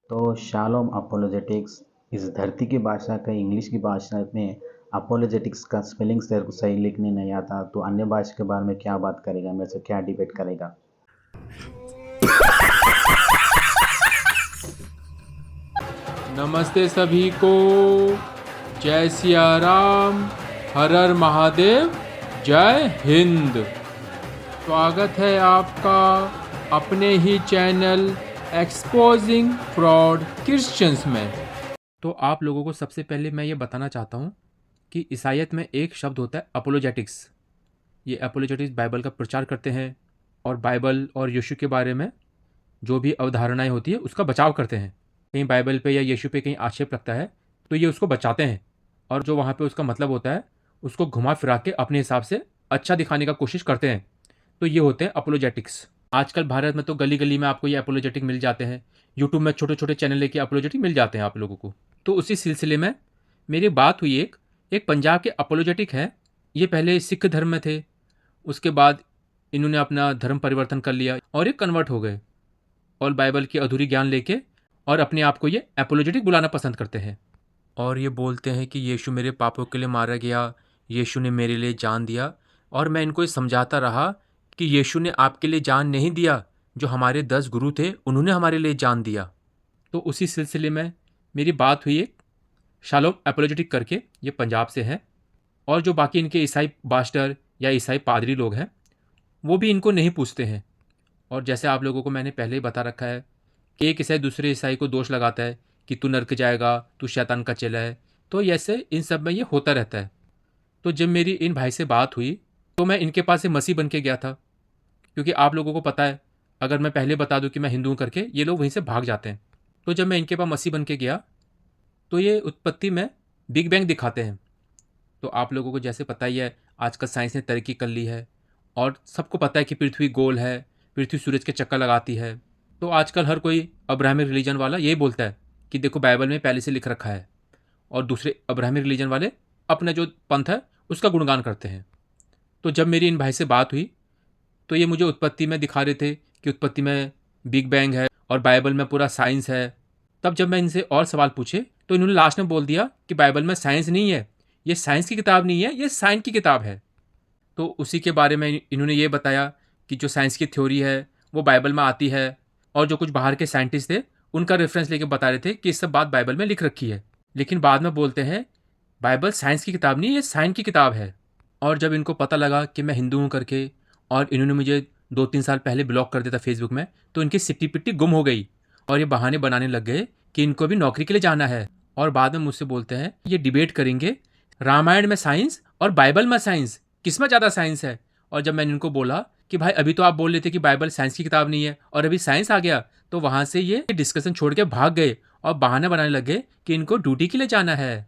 तो shalom apologetics इस धरती की भाषा का इंग्लिश की भाषा में अपोलोजेटिक्स का स्पेलिंग तेरे को सही लिखने नहीं आता तो अन्य भाषा के बारे में क्या बात करेगा, मेरे से क्या डिबेट करेगा। नमस्ते सभी को। जय सिया राम, हर हर महादेव, जय हिंद। स्वागत है आपका अपने ही चैनल एक्सपोजिंग फ्रॉड क्रिश्चियंस में। तो आप लोगों को सबसे पहले मैं ये बताना चाहता हूँ कि ईसाईयत में एक शब्द होता है अपोलोजेटिक्स। ये अपोलोजेटिक्स बाइबल का प्रचार करते हैं और बाइबल और यीशु के बारे में जो भी अवधारणाएं होती है उसका बचाव करते हैं। कहीं बाइबल पे या यीशु पे कहीं आक्षेप लगता है तो ये उसको बचाते हैं और जो वहाँ पे उसका मतलब होता है उसको घुमा फिरा के अपने हिसाब से अच्छा दिखाने का कोशिश करते हैं। तो ये होते हैं अपोलोजेटिक्स। आजकल भारत में तो गली गली में आपको ये अपोलोजेटिक मिल जाते हैं। यूट्यूब में छोटे छोटे चैनल लेके अपोलोजेटिक मिल जाते हैं आप लोगों को। तो उसी सिलसिले में मेरी बात हुई एक पंजाब के अपोलोजेटिक हैं। ये पहले सिख धर्म में थे, उसके बाद इन्होंने अपना धर्म परिवर्तन कर लिया और ये कन्वर्ट हो गए और बाइबल की अधूरी ज्ञान लेके और अपने आप को ये एपोलोजेटिक बुलाना पसंद करते हैं और ये बोलते हैं कि यीशु मेरे पापों के लिए मारा गया, यीशु ने मेरे लिए जान दिया। और मैं इनको ये समझाता रहा कि यीशु ने आपके लिए जान नहीं दिया, जो हमारे 10 गुरु थे उन्होंने हमारे लिए जान दिया। तो उसी सिलसिले में मेरी बात हुई एक शालोम एपोलोजेटिक करके, ये पंजाब से हैं और जो बाकी इनके ईसाई बास्टर या ईसाई पादरी लोग हैं वो भी इनको नहीं पूछते हैं। और जैसे आप लोगों को मैंने पहले ही बता रखा है कि एक ईसाई दूसरे ईसाई को दोष लगाता है कि तू नरक जाएगा, तू शैतान का चेला है। तो ऐसे इन सब में ये होता रहता है। तो जब मेरी इन भाई से बात हुई तो मैं इनके पास से मसीह बन के गया था, क्योंकि आप लोगों को पता है अगर मैं पहले बता दूं कि मैं हिंदू हूं करके ये लोग वहीं से भाग जाते हैं। तो जब मैं इनके पास मसीह बन के गया तो ये उत्पत्ति में बिग बैंग दिखाते हैं। तो आप लोगों को जैसे पता ही है आजकल साइंस ने तरक्की कर ली है और सबको पता है कि पृथ्वी गोल है, पृथ्वी सूरज के चक्कर लगाती है। तो आजकल हर कोई अब्राहमिक रिलीजन वाला यही बोलता है कि देखो बाइबल में पहले से लिख रखा है, और दूसरे अब्राहमिक रिलीजन वाले अपना जो पंथ है उसका गुणगान करते हैं। तो जब मेरी इन भाई से बात हुई तो ये मुझे उत्पत्ति में दिखा रहे थे कि उत्पत्ति में बिग बैंग है और बाइबल में पूरा साइंस है। तब जब मैं इनसे और सवाल पूछे तो इन्होंने लास्ट में बोल दिया कि बाइबल में साइंस नहीं है, ये साइंस की किताब नहीं है, ये साइंस की किताब है। तो उसी के बारे में इन्होंने ये बताया कि जो साइंस की थ्योरी है वो बाइबल में आती है और जो कुछ बाहर के साइंटिस्ट थे उनका रेफरेंस लेके बता रहे थे कि इस सब बात बाइबल में लिख रखी है। लेकिन बाद में बोलते हैं बाइबल साइंस की किताब नहीं, ये साइंस की किताब है। और जब इनको पता लगा कि मैं हिंदू हूँ करके और इन्होंने मुझे 2-3 साल पहले ब्लॉक कर दिया था फेसबुक में, तो इनकी सिट्टी पिट्टी गुम हो गई और ये बहाने बनाने लग गए कि इनको भी नौकरी के लिए जाना है। और बाद में मुझसे बोलते हैं ये डिबेट करेंगे रामायण में साइंस और बाइबल में साइंस, किस में ज़्यादा साइंस है। और जब मैंने इनको बोला कि भाई अभी तो आप बोल रहे थे कि बाइबल साइंस की किताब नहीं है और अभी साइंस आ गया, तो वहाँ से ये डिस्कशन छोड़ के भाग गए और बहाने बनाने लगे कि इनको ड्यूटी के लिए जाना है।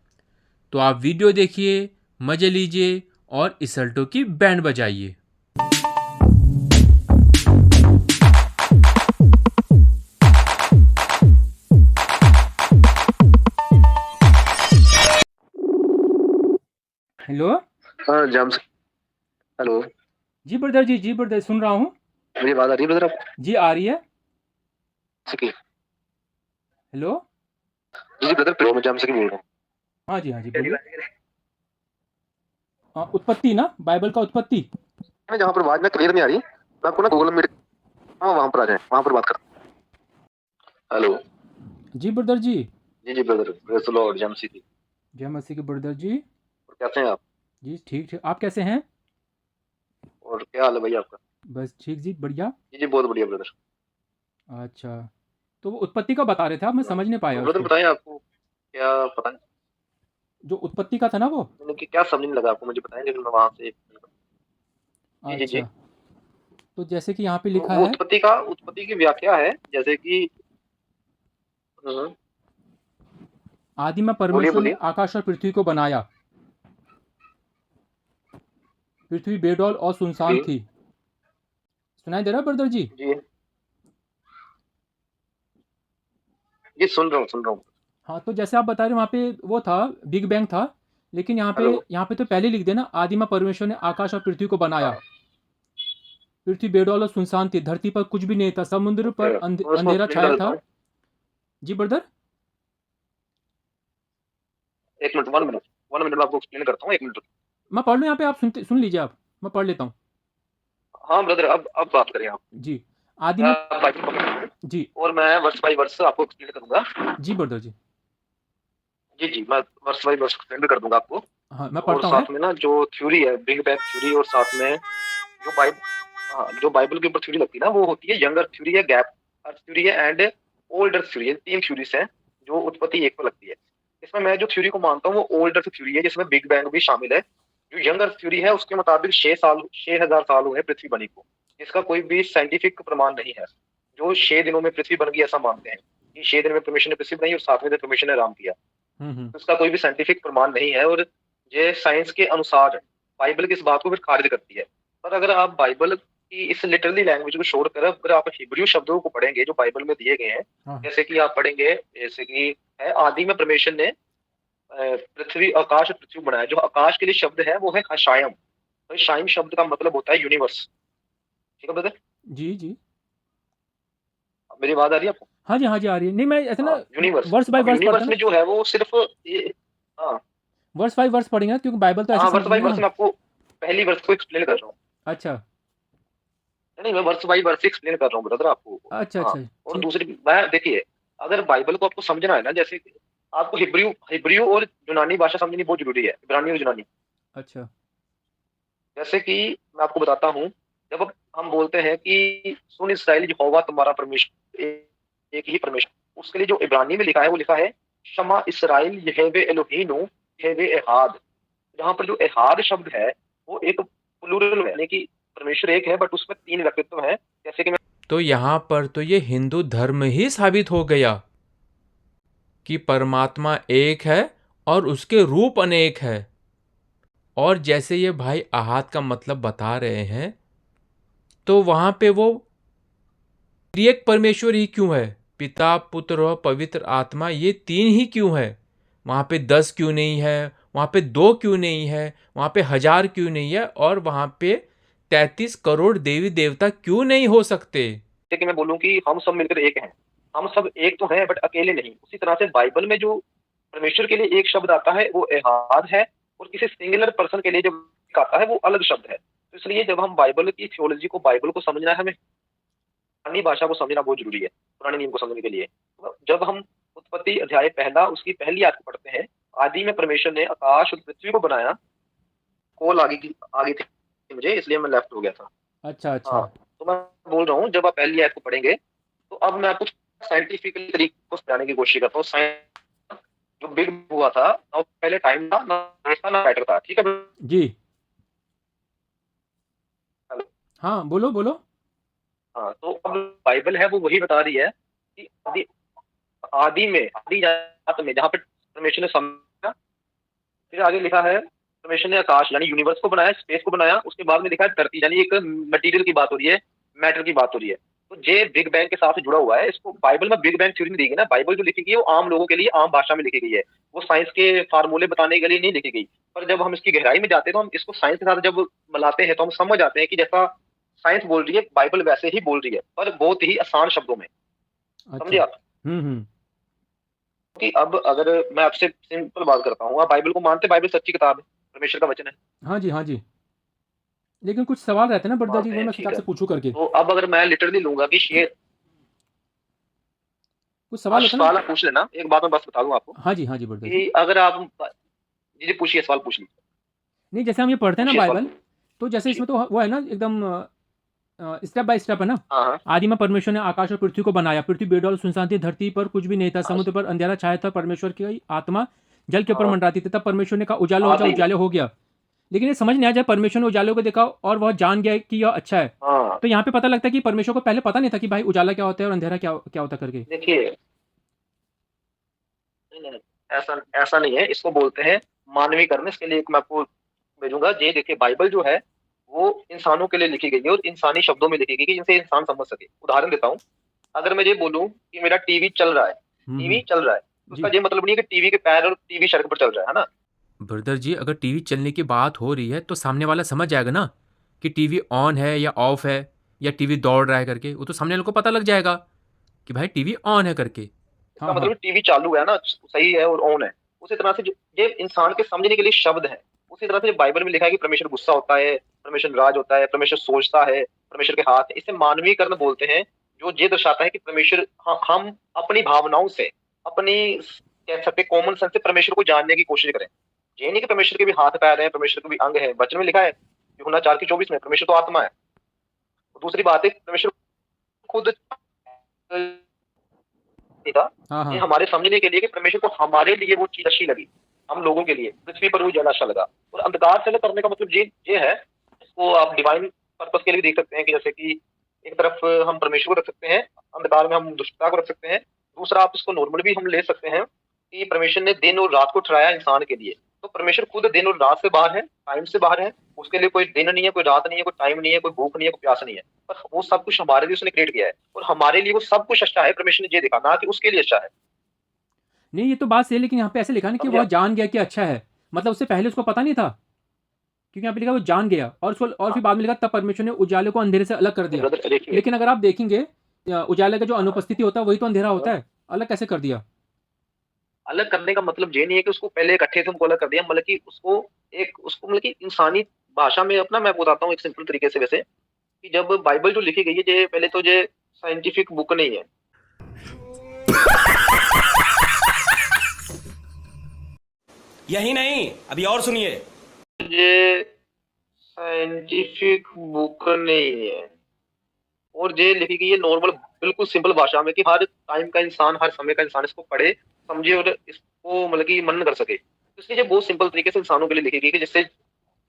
तो आप वीडियो देखिए, मजे लीजिए और इसल्टो की बैंड बजाइए। हेलो। हाँ जाम से। हेलो जी ब्रदर, जी ब्रदर, सुन रहा हूँ। मेरी बात आ रही है ब्रदर आपको? जी आ रही है। सकी हेलो। जी ब्रदर, प्रो में जाम से बोल रहा हूँ। हाँ जी बोलिए। उत्पत्ति ना, बाइबल का उत्पत्ति। मैं जहाँ पर आवाज में क्लियर नहीं आ रही, मैं आपको ना गूगल मीट, हाँ वहाँ पर आ जाए, वहाँ पर बात कर। Hello ji brother ji. Ji brother, praise the lord. जाम सी जय मसीह के ब्रदर जी। और कैसे हैं आप? जी ठीक ठीक, आप कैसे हैं? और क्या हाल है भैया आपका? बस ठीक जी, बढ़िया। जी बहुत बढ़िया ब्रदर। अच्छा, तो वो उत्पत्ति का बता रहे थे आप, मैं समझ नहीं पाया ब्रदर उसको। बताएं, आपको क्या पता नहीं, जो उत्पत्ति का था ना वो। मतलब कि क्या समझ नहीं लगा आपको, मुझे बताएंगे फिर मैं वहाँ से। जी। अच्छा, तो जैसे कि यहाँ पे तो लिखा वो है, उत्पत्ति की व्याख्या है जैसे कि आदि में बोलिए परमेश्वर ने बोलिए। आकाश और पृथ्वी को बनाया। पृथ्वी बेडौल और सुनसान जी थी। सुनाई दे रहा है ब्रदर जी? जी जी, सुन रहा हूँ। हाँ, तो जैसे आप बता रहे हैं वहाँ पे वो था, बिग बैंग था। लेकिन हेलो। यहाँ पे तो पहले लिख देना, आदि में परमेश्वर ने आकाश और पृथ्वी को बनाया। हाँ पृथ्वी बेडौल और सुनसान थी, धरती पर कुछ भी नहीं था, समुद्र ओके, पर तो इसको अंधेरा एक्सप्लेन कर छाया देता था। हूँ। जी ब्रदर। एक मिनट, 1 मिनट मैं आपको एक्सप्लेन करता हूँ, 1 मिनट। मैं पढ़ लूँ यहाँ पे, आप सुन लीजिए आप, मैं पढ़ लेता हूँ। हाँ ब्रदर, अब बात करें आप। जी। आदि में। आप बाइबल पकड़िए जी। और मैं वर्स बाई वर्स आपको एक्सप्लेन करूंगा। जी ब्रदर जी। जी जी, मैं वर्स बाई वर्स एक्सप्लेन भी कर दूंगा आपको। हाँ मैं और पढ़ता हूँ। साथ में ना जो थ्योरी है, बिग बैग थ्योरी, और साथ में जो बाइबल, हाँ, जो बाइबल के ऊपर थ्योरी लगती है ना, वो होती है यंगर थ्योरी है, गैप अर्थ थ्योरी है, एंड ओल्ड अर्थ थ्योरी है। 3 थ्योरीज हैं जो उत्पत्ति एक पर लगती है। इसमें मैं जो थ्योरी को मानता हूँ वो ओल्ड अर्थ थ्योरी है, जिसमें बिग बैंग भी शामिल है। जो यंग अर्थ थ्योरी है उसके मुताबिक 6,000 साल हुए पृथ्वी बनी को। इसका कोई भी साइंटिफिक प्रमाण नहीं है। जो 6 दिनों में पृथ्वी बन गई ऐसा मानते हैं कि 6 दिन में परमेश्वर ने पृथ्वी बनाई और 7वें दिन परमेश्वर ने आराम किया। हम्म। तो इसका कोई भी साइंटिफिक प्रमाण नहीं है, और ये साइंस के अनुसार बाइबल की इस बात को फिर खारिज करती है। पर अगर आप बाइबल की इस लिटरली लैंग्वेज को छोड़कर अगर आप हिब्रू शब्दों को पढ़ेंगे जो बाइबल में दिए गए हैं, हाँ। जैसे कि आप पढ़ेंगे, जैसे कि है आदि में परमेश्वर ने पृथ्वी, आकाश और पृथ्वी बनाया। जो आकाश के लिए शब्द है वो है हशायम। तो शायम शब्द का मतलब होता है यूनिवर्स। ठीक है ब्रदर, जी जी। मेरी बात आ रही है आपको? हाँ जी हाँ जी, आ रही है। नहीं मैं ऐसे ना हाँ, यूनिवर्स। वर्स बाय अब वर्स पढ़ता यूनिवर्स ना। में जो है वो सिर्फ हाँ वर्स बाय वर्स पढ़ेंगे ना, क्योंकि बाइबल तो ऐसे हाँ, वर्स बाई समझेंगे वर्स ना। में आपको पहली वर्स को एक्सप्लेन कर रहा हूँ। अच्छा नहीं, मैं वर्स बाई वर्स एक्सप्लेन कर रहा हूँ ब्रदर आपको। अच्छा हाँ, अच्छा। और ठीक। दूसरी मैं देखिए, अगर बाइबल को आपको समझना है ना, जैसे कि आपको हिब्रू हिब्रू और यूनानी भाषा समझनी बहुत जरूरी है, इब्रानी और यूनानी। अच्छा। जैसे कि मैं आपको बताता हूँ, जब हम बोलते हैं कि सुन इसराइल, यहोवा तुम्हारा परमेश्वर एक ही परमेश्वर, उसके लिए जो इब्रानी में लिखा है वो लिखा है शमा इसराइल यहेवे एलोहीनु यहेवे एहाद। जहाँ पर जो एहाद शब्द है वो एक प्लूरल है, यानी कि परमेश्वर एक है बट उसमें 3 व्यक्तित्व हैं। जैसे कि मैं तो यहाँ पर तो ये हिंदू धर्म ही साबित हो गया कि परमात्मा एक है और उसके रूप अनेक है। और जैसे ये भाई अहाद का मतलब बता रहे हैं, तो वहाँ पे वो त्रिएक परमेश्वर ही क्यों है? पिता पुत्र और पवित्र आत्मा, ये 3 ही क्यों है? वहाँ पे 10 क्यों नहीं है? वहाँ पे 2 क्यों नहीं है? वहाँ पे 1000 क्यों नहीं है? और वहाँ पे 33 करोड़ देवी देवता क्यों नहीं हो सकते? जैसे कि मैं बोलूँ कि हम सब मिलकर एक हैं, हम सब एक तो हैं बट अकेले नहीं। उसी तरह से बाइबल में जो परमेश्वर के लिए एक शब्द आता है वो एहाद है, और किसी सिंगुलर पर्सन के लिए जो आता है वो अलग शब्द है। तो इसलिए जब हम बाइबल की थियोलॉजी को, बाइबल को समझना है, हमें पुरानी भाषा को समझना बहुत जरूरी है पुराने नियम को समझने के लिए। तो जब हम उत्पत्ति अध्याय पहला उसकी पहली आयत को पढ़ते हैं, आदि में परमेश्वर ने आकाश और पृथ्वी को बनाया। कॉल आगे थी मुझे, इसलिए मैं लेफ्ट हो गया था। अच्छा हाँ, अच्छा। तो मैं बोल रहा हूँ, जब आप पहली आयत को पढ़ेंगे तो अब मैं कुछ साइंटिफिकली तरीके को समझाने की कोशिश करता हूँ। साइंस जो बिग हुआ था ना, पहले टाइम था ना, ऐसा ना मैटर था। ठीक है। जी। हाँ बोलो बोलो। हाँ, तो अब बाइबल है वो वही बता रही है कि आदि आदि जात में जहाँ पे परमेश्वर ने समझा, फिर आगे लिखा है परमेश्वर ने आकाश यानी यूनिवर्स को बनाया, स्पेस को बनाया। उसके बाद में लिखा है धरती, यानी एक मटेरियल की बात हो रही है, मैटर की बात हो रही है। तो ये बिग बैंग के साथ जुड़ा हुआ है। इसको बाइबल में बिग बैंग थ्योरी नहीं दी गई ना। बाइबल जो लिखी गई है वो आम लोगों के लिए आम भाषा में लिखी गई है, वो साइंस के फार्मूले बताने के लिए नहीं लिखी गई। पर जब हम इसकी गहराई में जाते हैं तो हम इसको साइंस के साथ जब मिलाते हैं तो हम समझ आते हैं कि जैसा साइंस बोल रही है बाइबल वैसे ही बोल रही है, पर बहुत ही आसान शब्दों में। समझे अच्छा। आप? कि अब अगर मैं आपसे सिंपल बात करता हूँ, आप बाइबल को मानते? बाइबल सच्ची किताब है, परमेश्वर का वचन है, हाँ जी हाँ जी। लेकिन कुछ सवाल रहते हैं ना ब्रदर जी, मानते वो हैं, मैं सोचा ठीक है। आपसे पूछूं करके। तो अब अगर मैं लिटरली लूंगा कि ये, कुछ हाँ सवाल होता है ना। सवाल आप पूछ लेना, एक बात मैं बस बता दूं आपको हाँ जी ब्रदर जी। कि अगर आप, जी जी पूछिए, सवाल पूछ लीजिए, नहीं जैसे हम ये पढ़ते हैं ना पूछिए सवाल बाइबल, तो जैसे पूछिए। इसमें तो वो है ना एकदम स्टेप बाय स्टेप है ना। हाँ हाँ आदि में परमेश्वर ने आकाश और पृथ्वी को बनाया, पृथ्वी बेडौल सुनसान थी, धरती पर कुछ भी नहीं था, हाँ, समुद्र पर अंधेरा छाया था, परमेश्वर की आत्मा जल के ऊपर हाँ, मंडराती थी। तब परमेश्वर ने कहा उजाला हो जा, आदि में, उजाले हो गया। लेकिन ये समझ नहीं आया, जब परमेश्वर ने उजाले को देखा और वह जान गया कि यह अच्छा है, हाँ। तो यहाँ पे पता लगता है कि परमेश्वर को पहले पता नहीं था कि भाई उजाला क्या होता है और अंधेरा क्या क्या होता करके। देखिए, नहीं नहीं, ऐसा ऐसा नहीं है, इसको बोलते हैं मानवीकरण। इसके लिए एक मैं आपको भेजूंगा। ये देखिए, बाइबल जो है वो इंसानों के लिए लिखी गई है और इंसानी शब्दों में लिखी गई है जिनसे इंसान समझ सके। उदाहरण देता हूँ, अगर मैं ये बोलूँ कि मेरा टीवी चल रहा है, टीवी चल रहा है, तो उसका जी ये मतलब नहीं है कि टीवी के पैर और टीवी सड़क पर चल रहा है ना। ब्रदर जी, अगर टीवी चलने की बात हो रही है तो सामने वाला समझ जाएगा ना कि टीवी ऑन है या ऑफ है, या टीवी दौड़ रहा है करके। वो तो सामने वाले को पता लग जाएगा कि भाई टीवी ऑन है करके। इसका हाँ हाँ। मतलब टीवी चालू है ना, सही है और ऑन है। उसी तरह से ये इंसान के समझने के लिए शब्द है। उसी तरह से बाइबल में लिखा है कि परमेश्वर गुस्सा होता है, परमेश्वर नाराज होता है, परमेश्वर सोचता है, परमेश्वर के हाथ है। इसे मानवीकरण बोलते हैं, जो ये दर्शाता है कि परमेश्वर, हम अपनी भावनाओं से, अपनी कह सकते कॉमन सेंस से परमेश्वर को जानने की कोशिश करें। ये नहीं कि परमेश्वर के भी हाथ पैर है, परमेश्वर के भी अंग है। वचन में लिखा है यूहन्ना 4:24 में, परमेश्वर तो आत्मा है। दूसरी बात है, परमेश्वर खुद था, हाँ ये हाँ। हमारे समझने के लिए कि परमेश्वर को हमारे लिए वो चीज अच्छी लगी, हम लोगों के लिए पृथ्वी पर वो जल अच्छा लगा। और अंधकार से अलग करने का मतलब ये है, इसको आप डिवाइन पर्पस के लिए भी देख सकते हैं कि जैसे कि एक तरफ हम परमेश्वर को रख सकते हैं, अंधकार में हम दुष्टता को रख सकते हैं। दूसरा, आप इसको नॉर्मल भी हम ले सकते हैं कि परमेश्वर ने दिन और रात को ठहराया इंसान के लिए। तो परमेश्वर खुद दिन और रात से बाहर है, टाइम से बाहर है। उसके लिए कोई दिन नहीं है, कोई रात नहीं है, कोई टाइम नहीं है, कोई भूख नहीं है, कोई प्यास नहीं है। पर वो सब कुछ हमारे लिए उसने क्रिएट किया है, और हमारे लिए वो सब कुछ अच्छा है। परमेश्वर ने ये देखा ना कि उसके लिए अच्छा है। नहीं, ये तो बात सही है, लेकिन यहाँ पे ऐसे लिखा ना कि समझे वह आप? जान गया कि अच्छा है, मतलब उससे पहले उसको पता नहीं था, क्योंकि यहाँ पे लिखा वो जान गया, और उसको और हाँ, फिर बाद में लिखा तब परमेश्वर ने उजाले को अंधेरे से अलग कर दिया। ब्रदर देखिए, लेकिन अगर आप देखेंगे उजाले का जो अनुपस्थिति होता है वही तो अंधेरा होता है, अलग कैसे कर दिया? अलग करने का मतलब ये नहीं है कि उसको पहले इकट्ठे थे उनको अलग कर दिया, मतलब कि उसको मतलब कि इंसानी भाषा में अपना मैं बताता हूँ एक सिंपल तरीके से। वैसे कि जब बाइबल जो लिखी गई है, ये पहले तो ये साइंटिफिक बुक नहीं है। यही नहीं, अभी और सुनिए। ये साइंटिफिक बुक नहीं है, और ये लिखी गई है नॉर्मल बिल्कुल सिंपल भाषा में कि हर टाइम का इंसान, हर समय का इंसान इसको पढ़े, समझे और इसको मतलब कि मनन कर सके। तो इसलिए ये बहुत सिंपल तरीके से इंसानों के लिए लिखी गई कि जिससे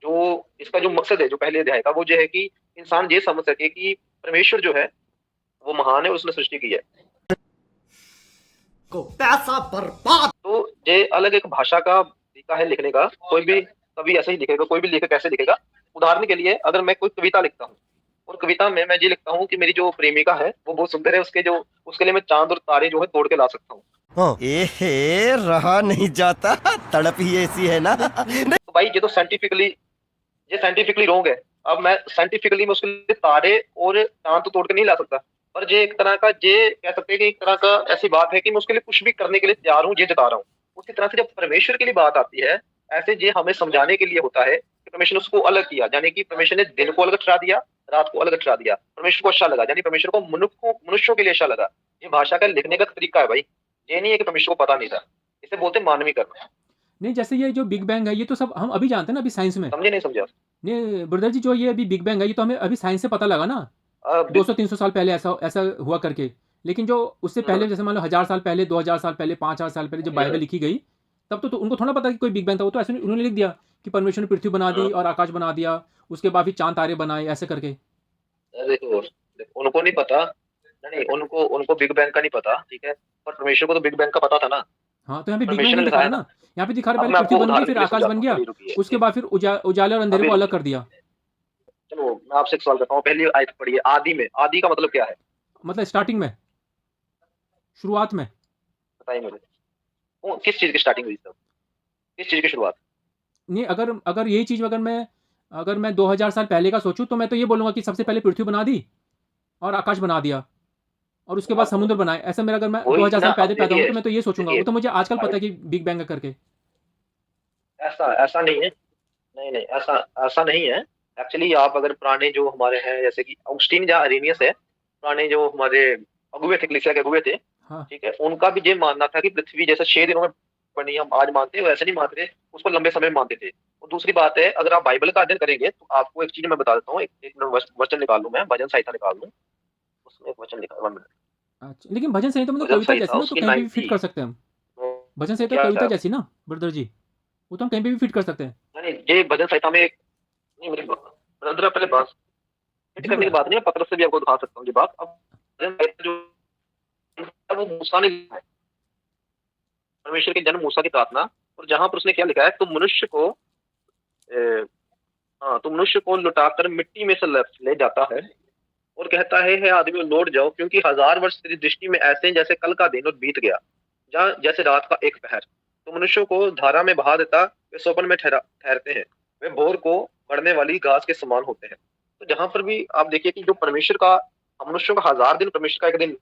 जो इसका जो मकसद है, जो पहले अध्याय का, वो ये है कि इंसान ये समझ सके कि परमेश्वर जो है वो महान है और उसने सृष्टि की है। को पैसा बर्बाद। तो ये अलग एक भाषा का तरीका है लिखने का। कोई भी कभी ऐसे ही लिखेगा, कोई भी लेखक कैसे लिखेगा। उदाहरण के लिए अगर मैं कोई कविता लिखता हूँ, और कविता में मैं ये लिखता हूँ कि मेरी जो प्रेमिका है वो बहुत सुंदर है, उसके लिए मैं चांद और तारे जो है तोड़ के ला सकता हूँ। एहे, रहा नहीं जाता, तड़प ही ऐसी है ना। तो भाई ये साइंटिफिकली रॉन्ग है। अब मैं साइंटिफिकली मैं उसके लिए तारे और चांद तो तोड़ के नहीं ला सकता, पर ये एक तरह का, ये कह सकते हैं कि एक तरह का ऐसी बात है कि मैं उसके लिए कुछ भी करने के लिए तैयार हूँ, ये जता रहा हूँ। उसी तरह से जब परमेश्वर के लिए बात आती है, ऐसे ये हमें समझाने के लिए होता है कि परमेश्वर ने उसको अलग किया, यानी कि परमेश्वर ने दिन को अलग ठहरा दिया, रात को अलग ठहरा दिया। परमेश्वर को अच्छा लगा, यानी परमेश्वर को मनुष्यों के लिए अच्छा लगा। ये भाषा का लिखने का तरीका है भाई, ये नहीं है कि परमेश्वर को पता नहीं था। इसे बोलते हैं मानवीकरण। नहीं, जैसे ये जो बिग बैंग है ये तो सब हम अभी जानते हैं ना, अभी साइंस में। समझे नहीं समझे आप? नहीं ब्रदर जी, जो ये अभी बिग बैंग है ये तो हमें अभी साइंस से पता लगा ना, अब 200-300 साल पहले ऐसा ऐसा हुआ करके। लेकिन जो उससे पहले, जैसे मान लो 1000 साल पहले, 2000 साल पहले, 5000 साल पहले जब बाइबल लिखी गई, तब तो उनको थोड़ा पता कि कोई बिग बैंग था। वो तो ऐसे उन्होंने लिख दिया कि परमेश्वर ने पृथ्वी बना दी और आकाश बना दिया, उसके बाद फिर चांद तारे बनाए, ऐसे करके। देखो उनको नहीं पता, नहीं उनको उनको बिग बैंग का नहीं पता, ठीक है, पर परमेश्वर को तो बिग बैंग का पता था ना। हाँ, तो यहाँ पे बिग बैंग परमेश्वर नहीं ने दिखा लिखा रहा है ना, ना। यहाँ पे दिखा रहा अब पहले मैं पृथ्वी आपको बन गई, उदाहरण फिर के लिए आकाश बन समझाता हूँ, गया, चलिए रुकिए। उसके बाद फिर उजाले और अंधेरे अभी को अलग रुकिए, कर दिया। चलो मैं आपसे एक सवाल करता हूँ। पहली आयत पढ़िए, आदि में। आदि का मतलब क्या है? मतलब स्टार्टिंग में, शुरुआत में। बताइए मुझे। किस चीज की स्टार्टिंग हुई तब? किस चीज की शुरुआत? नहीं, अगर अगर यही चीज़ अगर मैं 2000 साल पहले का सोचूं तो मैं तो ये बोलूँगा कि सबसे पहले पृथ्वी बना दी और आकाश बना दिया और उसके बाद अब समुद्र बनाए। ऐसा मेरा, अगर मैं वही 2000 ना, साल अब पहले पैदा हूँ देखिए, तो मैं तो ये सोचूंगा। वो देखिए तो मुझे आजकल पता भाई, है कि बिग बैंग करके। ऐसा ऐसा नहीं है। नहीं नहीं, ऐसा ऐसा नहीं है। एक्चुअली आप अगर पुराने जो हमारे हैं, जैसे कि ऑगस्टीन या अरेनियस है, पुराने जो हमारे अगुए थे, कलीसिया के अगुए थे, हाँ। ठीक है, उनका भी ये मानना था कि पृथ्वी जैसे 6 दिनों में बनी, हम आज मानते हैं वैसे नहीं मानते थे, उसको लंबे समय में मानते थे। और दूसरी बात है, अगर आप बाइबल का अध्ययन करेंगे तो आपको एक चीज मैं बता देता हूँ। एक मिनट वचन निकाल लूँ, मैं भजन संहिता निकाल लूँ, उसमें एक वचन निकाल, 1 मिनट। अच्छा, लेकिन भजन संहिता में तो भजन कविता संहिता जैसी ना, तो उसकी कहीं पे भी फिट 90, कर सकते हैं हम। भजन संहिता क्या कविता है? जैसी ना ब्रदर जी, वो तो हम कहीं पे भी फिट कर सकते हैं। नहीं, ये भजन संहिता में नहीं, मेरी ब्रदर पहले बात फिट जी करने की ब्रदर। बात नहीं है, पत्रस से भी आपको दिखा सकता हूँ ये बात। अब भजन संहिता जो है, वो मूसा ने लिखा है, परमेश्वर के जन्म मूसा की प्रार्थना। और जहां पर उसने क्या लिखा है, तुम मनुष्य को लुटाकर मिट्टी में से ले जाता है और कहता है, हे आदमी लौट जाओ, क्योंकि 1000 वर्ष तेरी दृष्टि में ऐसे हैं जैसे कल का दिन और बीत गया, जहाँ जैसे रात का एक पहर। तो मनुष्यों को धारा में बहा देता, वे स्वप्न में ठहरते हैं, वे भोर को बढ़ने वाली घास के समान होते हैं। तो जहां पर भी आप देखिए कि जो परमेश्वर का, हम मनुष्यों का 1000 दिन, परमेश्वर का एक दिन,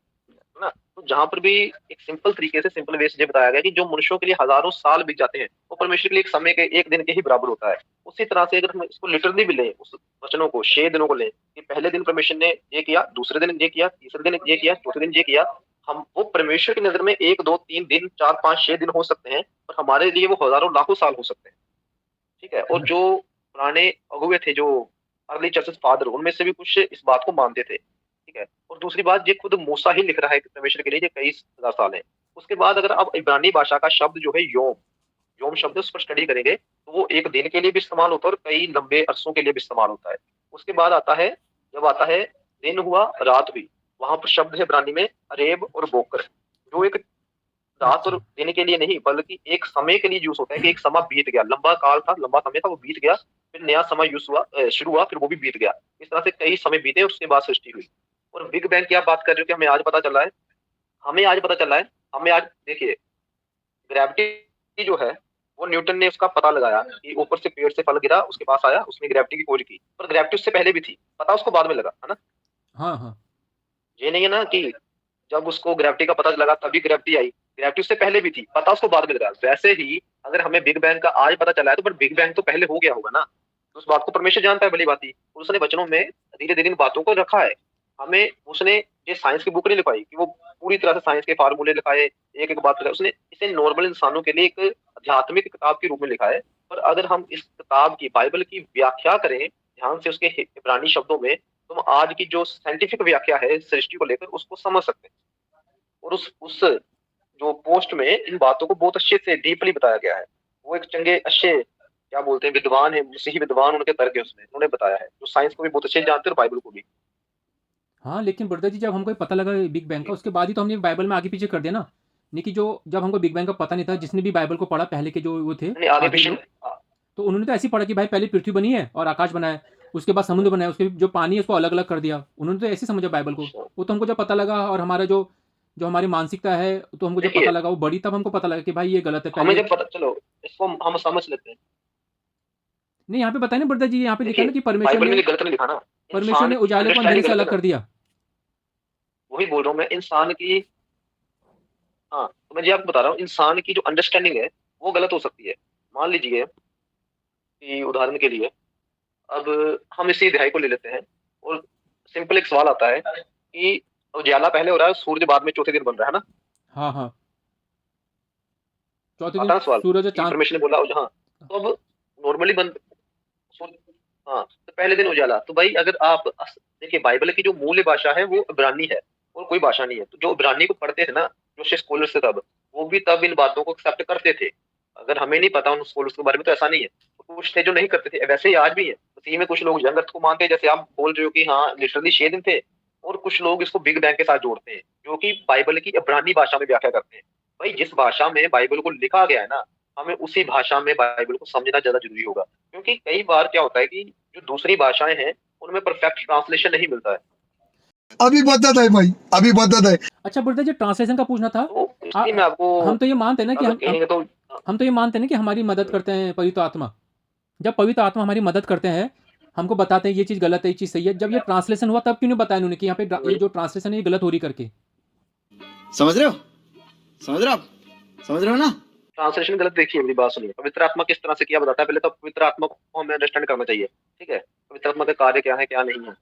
ना। तो जहाँ पर भी एक सिंपल तरीके से, सिंपल वे से ये बताया गया कि जो मनुष्यों के लिए हजारों साल बीत जाते हैं, वो परमेश्वर के लिए एक समय के, एक दिन के ही बराबर होता है। उसी तरह से अगर हम इसको लिटरली भी लें, उस वचनों को, 6 दिनों को लें कि पहले दिन परमेश्वर ने ये किया, दूसरे दिन ये किया, तीसरे दिन ये किया, चौथे दिन ये किया, हम वो परमेश्वर की नजर में 1 2 3 दिन, 4 5 6 दिन हो सकते हैं, और हमारे लिए वो हजारों लाखों साल हो सकते हैं। ठीक है। और जो पुराने अगुवे थे, जो अर्ली चर्चेस फादर, उनमें से भी कुछ इस बात को मानते थे। ठीक है। और दूसरी बात, ये खुद मूसा ही लिख रहा है कि परमेश्वर के लिए ये कई हजार साल है। उसके बाद अगर आप इब्रानी भाषा का शब्द जो है योम, योम शब्द है, उस पर स्टडी करेंगे तो वो एक दिन के लिए भी इस्तेमाल होता है और कई लंबे अरसों के लिए भी इस्तेमाल होता है। उसके बाद आता है, जब आता है दिन हुआ रात हुई, वहां पर शब्द है इब्रानी में अरेब और बोकर, जो एक रात और अच्छा। दिन के लिए नहीं बल्कि एक समय के लिए यूज होता है कि एक समय बीत गया, लंबा काल था, लंबा समय था, वो बीत गया, फिर नया समय यूज हुआ, शुरू हुआ, फिर वो भी बीत गया। इस तरह से कई समय बीते, उसके बाद सृष्टि हुई। और बिग बैंग की आप बात कर रहे हो कि हमें आज पता चला है, हमें आज पता चला है, हमें आज देखिए, ग्रेविटी जो है, वो न्यूटन ने उसका पता लगाया कि ऊपर से पेड़ से फल गिरा, उसके पास आया, उसने ग्रेविटी की खोज की, पर ग्रेविटी उससे पहले भी थी, पता उसको बाद में लगा, है ना। हाँ हाँ। ये नहीं है ना कि जब उसको ग्रेविटी का पता लगा तभी ग्रेविटी आई, ग्रेविटी उससे पहले भी थी, पता उसको बाद में लगा। वैसे ही अगर हमें बिग बैंग का आज पता चला है, तो पर बिग बैंग तो पहले हो गया होगा ना। तो उस बात को परमेश्वर जानता है, भली बात ही, और उसने वचनों में धीरे धीरे इन बातों को रखा है। हमें उसने ये साइंस की बुक नहीं लिखवाई कि वो पूरी तरह से साइंस के फार्मूले लिखाए, एक एक बात लिखाए, उसने इसे नॉर्मल इंसानों के लिए एक आध्यात्मिक किताब के रूप में लिखा है। पर अगर हम इस किताब की, बाइबल की व्याख्या करें ध्यान से उसके इब्रानी शब्दों में, तो हम आज की जो साइंटिफिक व्याख्या है सृष्टि को लेकर, उसको समझ सकते हैं। और उस जो पोस्ट में इन बातों को बहुत अच्छे से डीपली बताया गया है। वो एक चंगे अच्छे, क्या बोलते हैं, विद्वान है, मसीही विद्वान, उनके तर्क है उसमें, उन्होंने बताया है, जो साइंस को भी बहुत अच्छे से जानते हैं और बाइबल को भी। हाँ, लेकिन ब्रदर जी, जब हमको ये पता लगा बिग बैंग का, उसके बाद ही तो हमने बाइबल में आगे पीछे कर दिया ना। नहीं कि जो जब हमको बिग बैंग का पता नहीं था, जिसने भी बाइबल को पढ़ा पहले के जो वो थे नहीं, आगे आदि पीछे लोग, तो उन्होंने तो ऐसे ही पढ़ा कि भाई पहले पृथ्वी बनी है और आकाश बना है, उसके बाद समुद्र बना है, उसके जो पानी है उसको अलग अलग कर दिया। उन्होंने तो ऐसे ही समझा बाइबल को। वो तो हमको जब पता लगा, और हमारा जो जो हमारी मानसिकता है, तो हमको जब पता देखिए, लगा वो बड़ी, तब हमको पता लगा कि भाई ये गलत है हमें पहले। जब पता, चलो इसको हम समझ लेते हैं। नहीं, यहाँ पे बताए ना ब्रदर जी, यहाँ पे लिखा है देखिए, ना कि परमेश्वर बाइबल में ने भी गलत नहीं लिखा ना, परमेश्वर इंसान ने की उजाले को अंधेरे अंडरस्टैंडिंग से गलत अलग है। कर दिया। वही बोल रहा हूँ मैं, इंसान की, हाँ, तो मैं जी आपको बता रहा हूँ, इंसान की जो अंडरस्टैंडिंग है वो गलत हो सकती है। मान लीजिए कि उदाहरण के लिए, अब हम इसी अध्याय को ले लेते हैं, और सिंपल एक सवाल आता है कि उजाला पहले हो रहा है, सूरज बाद में चौथे दिन बन रहा है ना। हाँ हाँ। चौथे दिन आता है सवाल सूरज और कि चांद। परमेश्वर ने बोला, हाँ, तो अब नॉर्मली बन, हाँ, तो पहले दिन उजाला, तो भाई अगर आप देखिए, बाइबल की जो मूल भाषा है वो इब्रानी है, और कोई भाषा नहीं है। तो जो इब्रानी को पढ़ते थे ना, जो स्कॉलर्स थे तब, वो भी तब इन बातों को एक्सेप्ट करते थे। अगर हमें नहीं पता उन स्कॉलर्स के बारे में, तो ऐसा नहीं है। तो कुछ थे जो नहीं करते थे, वैसे ही आज भी है। उसी में कुछ लोग यंग अर्थ को मानते हैं, जैसे आप बोल रहे हो कि हाँ लिटरली 6 दिन थे, और कुछ लोग इसको बिग बैंग के साथ जोड़ते हैं, जो कि बाइबल की इब्रानी भाषा में व्याख्या करते हैं। भाई जिस भाषा में बाइबल को लिखा गया है ना, हमें उसी भाषा में बाइबल को समझना ज्यादा जरूरी होगा। क्योंकि कई बार क्या होता है कि जो दूसरी भाषाएं हैं, उनमें परफेक्ट ट्रांसलेशन नहीं मिलता है। अभी बदत है भाई, अभी बदत है। अच्छा ब्रदर जी, ट्रांसलेशन का पूछना था। तो इसलिए मैं आपको, हम तो ये मानते हैं ना कि अगर कहेंगे तो, हम तो ये मानते हैं ना कि हमारी मदद करते हैं पवित्र आत्मा। जब पवित्र आत्मा हमारी मदद करते हैं, हमको बताते हैं ये चीज़ गलत है, ये चीज़ सही है। जब ये ट्रांसलेशन हुआ, तब क्यों नहीं बताया उन्होंने कि यहाँ पे ये जो ट्रांसलेशन है ये गलत हो रही करके? समझ रहे हो, समझ रहे हो आप, समझ रहे हो ना। ट्रांसलेशन गलत, देखिए मेरी बात सुनिए, पवित्र आत्मा किस तरह से किया बताता है। पहले तो पवित्र आत्मा को हमें अंडरस्टैंड करना चाहिए। ठीक है, पवित्र आत्मा का कार्य क्या है, क्या नहीं है।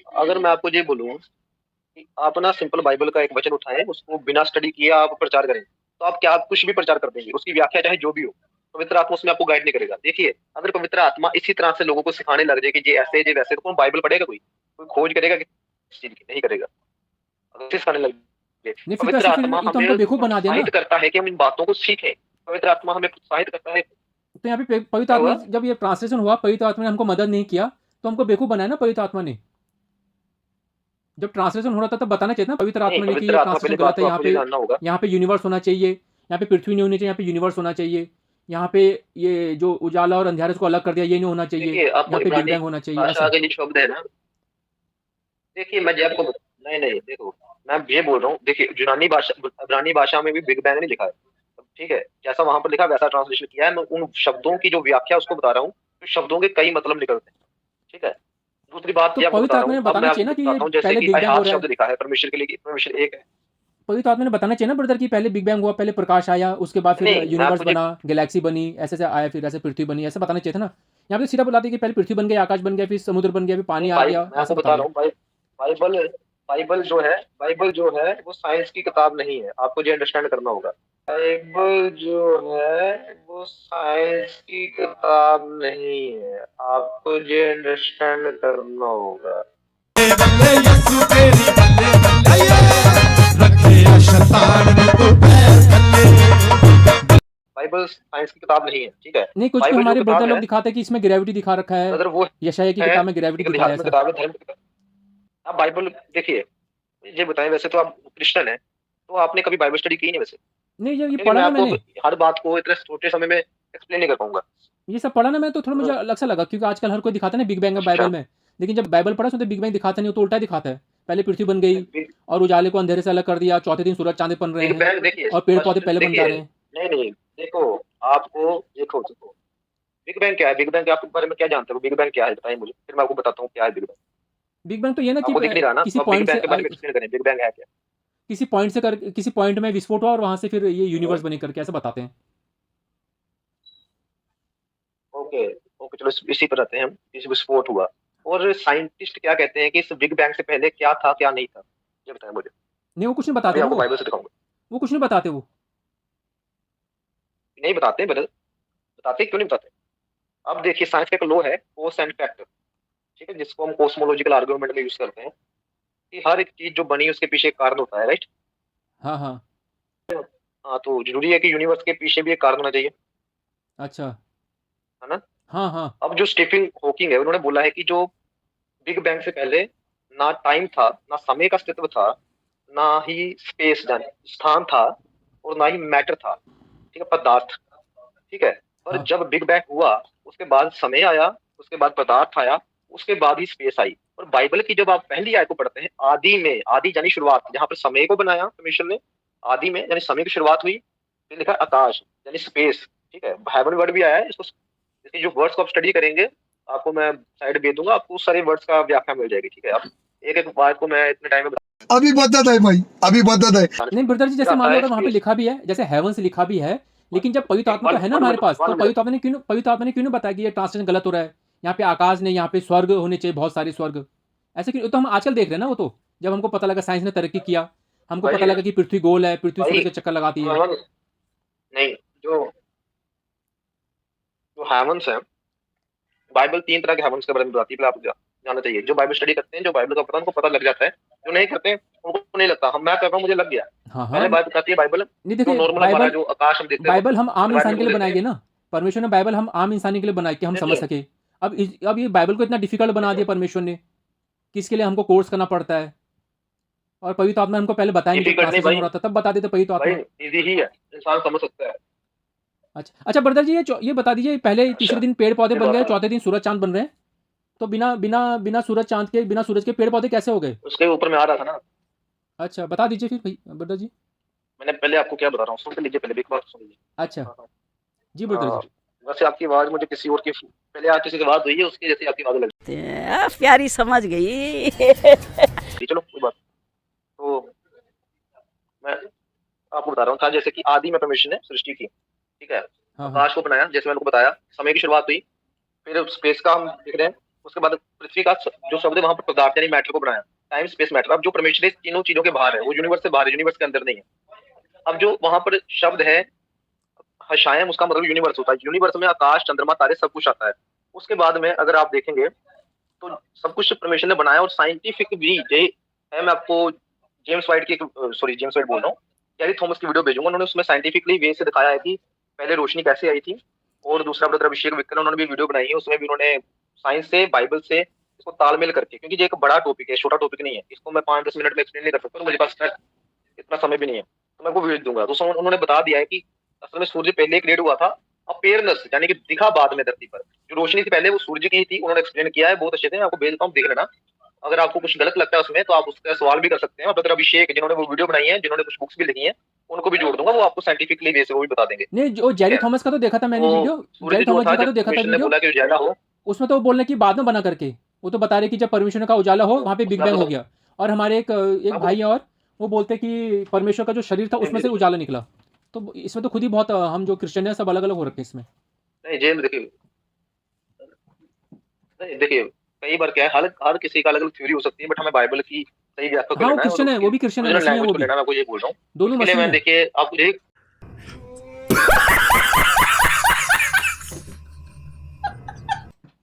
अगर मैं आपको ये बोलूँ कि आप ना सिंपल बाइबल का एक वचन उठाएं, उसको बिना स्टडी किए आप प्रचार करें, तो आप क्या, आप कुछ भी प्रचार कर देंगे, उसकी व्याख्या चाहे जो भी हो, पवित्र आत्मा उसमें आपको गाइड नहीं करेगा। देखिए, अगर पवित्र आत्मा इसी तरह से लोगों को सिखाने लग जाए कि ये ऐसे ये वैसे, तो कौन बाइबल पढ़ेगा? कोई खोज करेगा किस चीज की? नहीं करेगा। अगर सिखाने लग जाए, नहीं, फिर तो पवित्र ऐसे, फिर आत्मा ये तो हमें हमको बेवकूफ़ बना दिया ना। प्रोत्साहित करता है कि हम इन बातों को सीखें। पवित्र आत्मा हमें प्रोत्साहित करता है। तो यहाँ पे पवित्र क्या आत्मा, हुआ? जब ये ट्रांसलेशन हुआ, पवित्र आत्मा ने हमको मदद नहीं किया, तो हमको बेवकूफ़ बनाया ना पवित्र आत्मा ने। जब ट्रांसलेशन हो रहा था तब बताना चाहिए ना पवित्र नहीं, आत्मा ने कि पवित्र ये आत्मा, पहली ट्रांसलेशन बात गलत है, तो आपको ये जानना होगा। यहाँ पे यूनिवर्स होना चाहिए, यहाँ पे पृथ्वी नहीं होनी चाहिए, यहाँ पे यूनिवर्स होना चाहिए, यहाँ पे ये जो उजाला और अंधेरे को अलग कर दिया, ये नहीं होना चाहिए, देखिए, आपको यहाँ पे बिग इब्रानी बैंग होना चाहिए, भाषा ऐसा। के जो शब्द है ना, देखिए मैं आपको, नहीं नहीं, देखो मैं ये बोल रहा हूँ, देखिए यूनानी भाषा, इब्रानी भाषा में भी बिग बैंग नहीं लिखा है। ठीक है, जैसा वहां पर लिखा है वैसा ट्रांसलेशन किया है। मैं उन शब्दों की जो व्याख्या उसको बता रहा हूँ, तो शब्दों के कई मतलब निकलते हैं। ठीक है। दूसरी बात तो ये आपको पवित्र बता रहा आत्मा हूँ, ने अब बताना मैं चाहिए आपको ना कि ये बताता हूँ, जैसे पहले कि बिग बैंग हो अहाद रहा है। शब्द लिखा है परमेश्वर के लिए, कि परमेश्वर एक है। पवित्र आत्मा ने बताना चाहिए ना ब्रदर कि पहले बिग बैंग हुआ, पहले प्रकाश आया, उसके बाद फिर नहीं, मैं यूनिवर्स आपको बना, गैलेक्सी बनी, ऐसे ऐसे आया, फिर ऐसे पृथ्वी बनी, ऐसे बताना चाहिए था ना। यहाँ पे सीधा बुलाते हैं कि पहले पृथ्वी बन गई, आकाश बन गया, फिर समुद्र बन गया, फिर पानी आ गया, मैं ऐसे आपको बता बता रहे रहा हूँ बाइबल बाइबल जो है वो साइंस की किताब नहीं है, आपको ये अंडरस्टैंड करना होगा। बाइबल जो है वो साइंस की किताब नहीं है, आपको ये अंडरस्टैंड करना होगा। बाइबल साइंस की किताब नहीं है, ठीक है। नहीं, कुछ बाइबल जो हमारे ब्रदर किताब लोग है दिखाते हैं कि इसमें ग्रेविटी दिखा रखा है, ब्रदर वो यशायाह की है किताब में ग्रेविटी एक दिखाया है अध्यात्म ऐसा। किताब है, धर्म की किताब। आप बाइबल देखिए, ये बताएं, वैसे तो आप क्रिश्चियन है तो आपने कभी बाइबल स्टडी की नहीं वैसे, नहीं, ये क्योंकि पढ़ा मैं ना आपको मैंने, हर बात को इतने छोटे समय में एक्सप्लेन नहीं कर पाऊंगा। ये सब पढ़ा ना मैं, तो थोड़ा मुझे अलग सा लगा, क्योंकि आजकल हर कोई दिखाता है ना बिग बैंग है अच्छा, बाइबल में, लेकिन जब बाइबल पढ़ा उसमें तो बिग बैंग दिखाता नहीं, वो तो उल्टा दिखाता है। पहले पृथ्वी बन गई बिग और उजाले को अंधेरे से अलग कर दिया, चौथे दिन सूरज चांद बन रहे बिग हैं बैंग देखिए, और पेड़ पौधे फर्स्ट पहले बन जा देखिए, रहे हैं। नहीं नहीं, देखो आपको, देखो बिग बैंग क्या है, बिग बैंग आप बारे में क्या जानते हो, बिग बैंग क्या है बताइए मुझे, फिर मैं आपको बताता हूँ क्या है बिग बैंग। बिग बैंग तो ये ना कि आपको दिख नहीं रहा ना, किसी तो आप बिग पॉइंट से बैंग के बारे में एक्सप्लेन करें, बिग बैंग है क्या। किसी पॉइंट में विस्फोट हुआ और वहां से फिर ये यूनिवर्स बने करके ऐसे बताते हैं। ओके ओके, चलो इसी पर रहते हैं हम, इस विस्फोट हुआ, और साइंटिस्ट क्या कहते हैं कि इस बिग बैंग से पहले क्या था क्या नहीं था, ये बताएं मुझे। नहीं, वो कुछ नहीं अभी बताते ना, आपको बाइबल से दिखाऊंगा। वो कुछ नहीं बताते वो। नहीं बताते हैं, बताते क्यों नहीं बताते। अब देखिए, साइंस का एक लॉ है, कॉज एंड इफेक्ट, ठीक है, जिसको हम कॉस्मोलॉजिकल आर्गुमेंट में यूज करते हैं, कि हर एक चीज जो बनी उसके पीछे एक कारण होता है, राइट। हाँ हाँ। हाँ, तो जरूरी है कि यूनिवर्स के पीछे भी एक कारण होना चाहिए, अच्छा। है ना। हाँ हाँ। अब जो स्टीफन हॉकिंग है उन्होंने बोला है कि जो बिग बैंग से पहले ना टाइम था, ना समय का अस्तित्व था, ना ही स्पेस स्थान था, और ना ही मैटर था, ठीक है, पदार्थ, ठीक है। पर हाँ जब बिग बैंग हुआ उसके बाद समय आया, उसके बाद पदार्थ आया, उसके बाद ही स्पेस आई। और बाइबल की जब आप पहली आयत को पढ़ते हैं, आदि में, आदि यानी शुरुआत, जहां पर समय को बनाया परमेश्वर ने, आदि में यानी समय की शुरुआत हुई, फिर लिखा आकाश यानी स्पेस, ठीक है, हेवन वर्ड भी आया है इसको, इसके जो वर्ड्स को आप स्टडी करेंगे, आपको मैं साइड भेज दूंगा, आपको उस सारे वर्ड्स का व्याख्या मिल जाएगी, ठीक है। आप एक एक बात को मैं इतने टाइम में अभी बदत है भाई, अभी बदत है। नहीं ब्रदर जी, फिर जैसे मान आता लो है अगर वहां पे स्पेस। लिखा भी है, जैसे हेवन से लिखा भी है, लेकिन जब पवित्र आत्मा तो है ना हमारे पास, तो पवित्र आत्मा ने क्यों नहीं बताया कि ये ट्रांसलेशन गलत हो रहा है, यहाँ पे आकाश ने, यहाँ पे स्वर्ग होने चाहिए, बहुत सारे स्वर्ग, ऐसे क्यों। तो हम आजकल देख रहे हैं ना, वो तो जब हमको पता लगा, साइंस ने तरक्की किया, हमको पता लगा कि पृथ्वी गोल है, पृथ्वी सूर्य के चक्कर लगाती है। नहीं, जो जो हेवंस है, बाइबल 3 तरह के हेवंस के बारे में बताती है, आप जानना चाहिए। जो बाइबल स्टडी करते हैं, जो बाइबल का पता उनको पता लग जाता है, जो नहीं करते हैं उनको नहीं लगता। हम मैं कर रहा हूँ, मुझे लग गया। हाँ हाँ। पहले बात बताती है बाइबल, नहीं जो देखिए, नॉर्मल हमारा जो आकाश हम देखते हैं, बाइबल हम आम इंसान के लिए बनाई गई ना। ना, परमेश्वर ने बाइबल हम आम इंसानी के लिए बनाई कि हम समझ सके। अब ये बाइबल को इतना डिफिकल्ट बना दिया परमेश्वर ने कि इसके लिए हमको कोर्स करना पड़ता है, और पवित्र आत्मा हमको पहले बताया नहीं, जब डिफिकल्ट नहीं ट्रांसलेशन हो भाई, रहा था तब बता देते पवित्र भाई आत्मा। इजी ही है, इंसान समझ सकता है। अच्छा अच्छा ब्रदर जी, ये बता दीजिए, पहले अच्छा, तीसरे दिन पेड़ पौधे ये बन गए, बात है। चौथे दिन सूरज चांद बन रहे हैं, तो बिना बिना बिना सूरज चांद के, बिना सूरज के पेड़ पौधे कैसे हो गए। उसके ऊपर में आ रहा था ना, अच्छा बता दीजिए फिर भाई ब्रदर जी। मैंने पहले आपको क्या बता रहा हूँ, सुन लीजिए, पहले एक बात सुन लीजिए। अच्छा हाँ, हाँ। जी ब्रदर जी। वैसे आपकी आवाज मुझे किसी और की, पहले आज किसी से बात हुई है उसकी जैसी आपकी आवाज लग प्यारी समझ गई। रही। चलो कोई बात। तो मैं आपको बता रहा हूँ, था जैसे कि आदि में परमेश्वर ने सृष्टि की, ठीक है, हाँ हाँ। आकाश को बनाया, जैसे मैंने आपको बताया, समय की शुरुआत हुई, फिर स्पेस का हम देख रहे हैं, उसके बाद पृथ्वी का जो शब्द है वहां पर पदार्थ यानी मैटर को बनाया, टाइम स्पेस मैटर। अब जो परमेश्वर है तीनों चीजों के बाहर है, वो यूनिवर्स से बाहर है, यूनिवर्स के अंदर नहीं है। अब जो वहां पर शब्द है हशायम, उसका मतलब यूनिवर्स होता है, यूनिवर्स में आकाश, चंद्रमा, तारे सब कुछ आता है। उसके बाद में अगर आप देखेंगे तो सब कुछ परमेश्वर ने बनाया, और साइंटिफिक भी ये है। मैं आपको जेम्स वाइट की, सॉरी जेम्स वाइट बोल रहा हूँ, गैरी थॉमस की वीडियो भेजूंगा, उन्होंने उसमें साइंटिफिकली वे से दिखाया है कि पहले रोशनी कैसे आई थी। और दूसरा ब्रदर अभिषेक विक्रम, उन्होंने भी वीडियो बनाई है, उसमें भी उन्होंने साइंस से, बाइबल से इसको तालमेल करके, क्योंकि ये एक बड़ा टॉपिक है, छोटा टॉपिक नहीं है, इसको मैं 5-10 मिनट में एक्सप्लेन नहीं कर सकता, और मुझे पास इतना समय भी नहीं है, तो मैं वो भेज दूंगा। तो उन्होंने बता दिया है कि असल में सूर्य पहले क्रिएट हुआ था, अपेयरनेस यानी कि दिखा बाद में धरती पर, जो रोशनी थी पहले वो सूर्य की ही थी। उन्होंने एक्सप्लेन किया है बहुत अच्छे से, आपको भेजता हूँ, देख लेना। अगर आपको कुछ गलत लगता है उसमें तो आप उसका सवाल भी कर सकते हैं, और ब्रदर अभिषेक जिन्होंने वो वीडियो बनाई है, जिन्होंने कुछ बुक्स भी लिखी हैं, उनको भी जोड़ दूंगा, वो आपको साइंटिफिकली वे से वो भी बता देंगे। नहीं, जो जेरी थॉमस का तो देखा था मैंने वीडियो, सूर्य जेरी जो थॉमस था, जी का जब तो देखा था परमेश्वर ने वीडियो, बोला कि उजाला हो, उसमें तो वो बोल रहे कि बाद में बना करके, वो तो बता रहे कि जब परमेश्वर का उजाला हो वहाँ पे बिग बैंग हो गया। और हमारे एक भाई है, और वो बोलते हैं कि परमेश्वर का जो शरीर था उसमें से उजाला निकला। तो इसमें तो खुद ही बहुत हम जो क्रिश्चियन हैं सब अलग-अलग हो रखे हैं इसमें। नहीं जेल देखिए, नहीं देखिए, कई बार क्या है, हर हर किसी का अलग-अलग थ्योरी हो सकती है, बट हमें बाइबल की सही व्याख्या को हाँ, वो लेना है और क्रिश्चियन है, उसकी वो भी क्रिश्चियन है, ओरिजिनल मसीही है लैंग्वेज वो को भी। लेना है, मैं आपको ये बोल रहा हूँ। दोनों उसके लिए मसीही मैं हैं। देखिए आप एक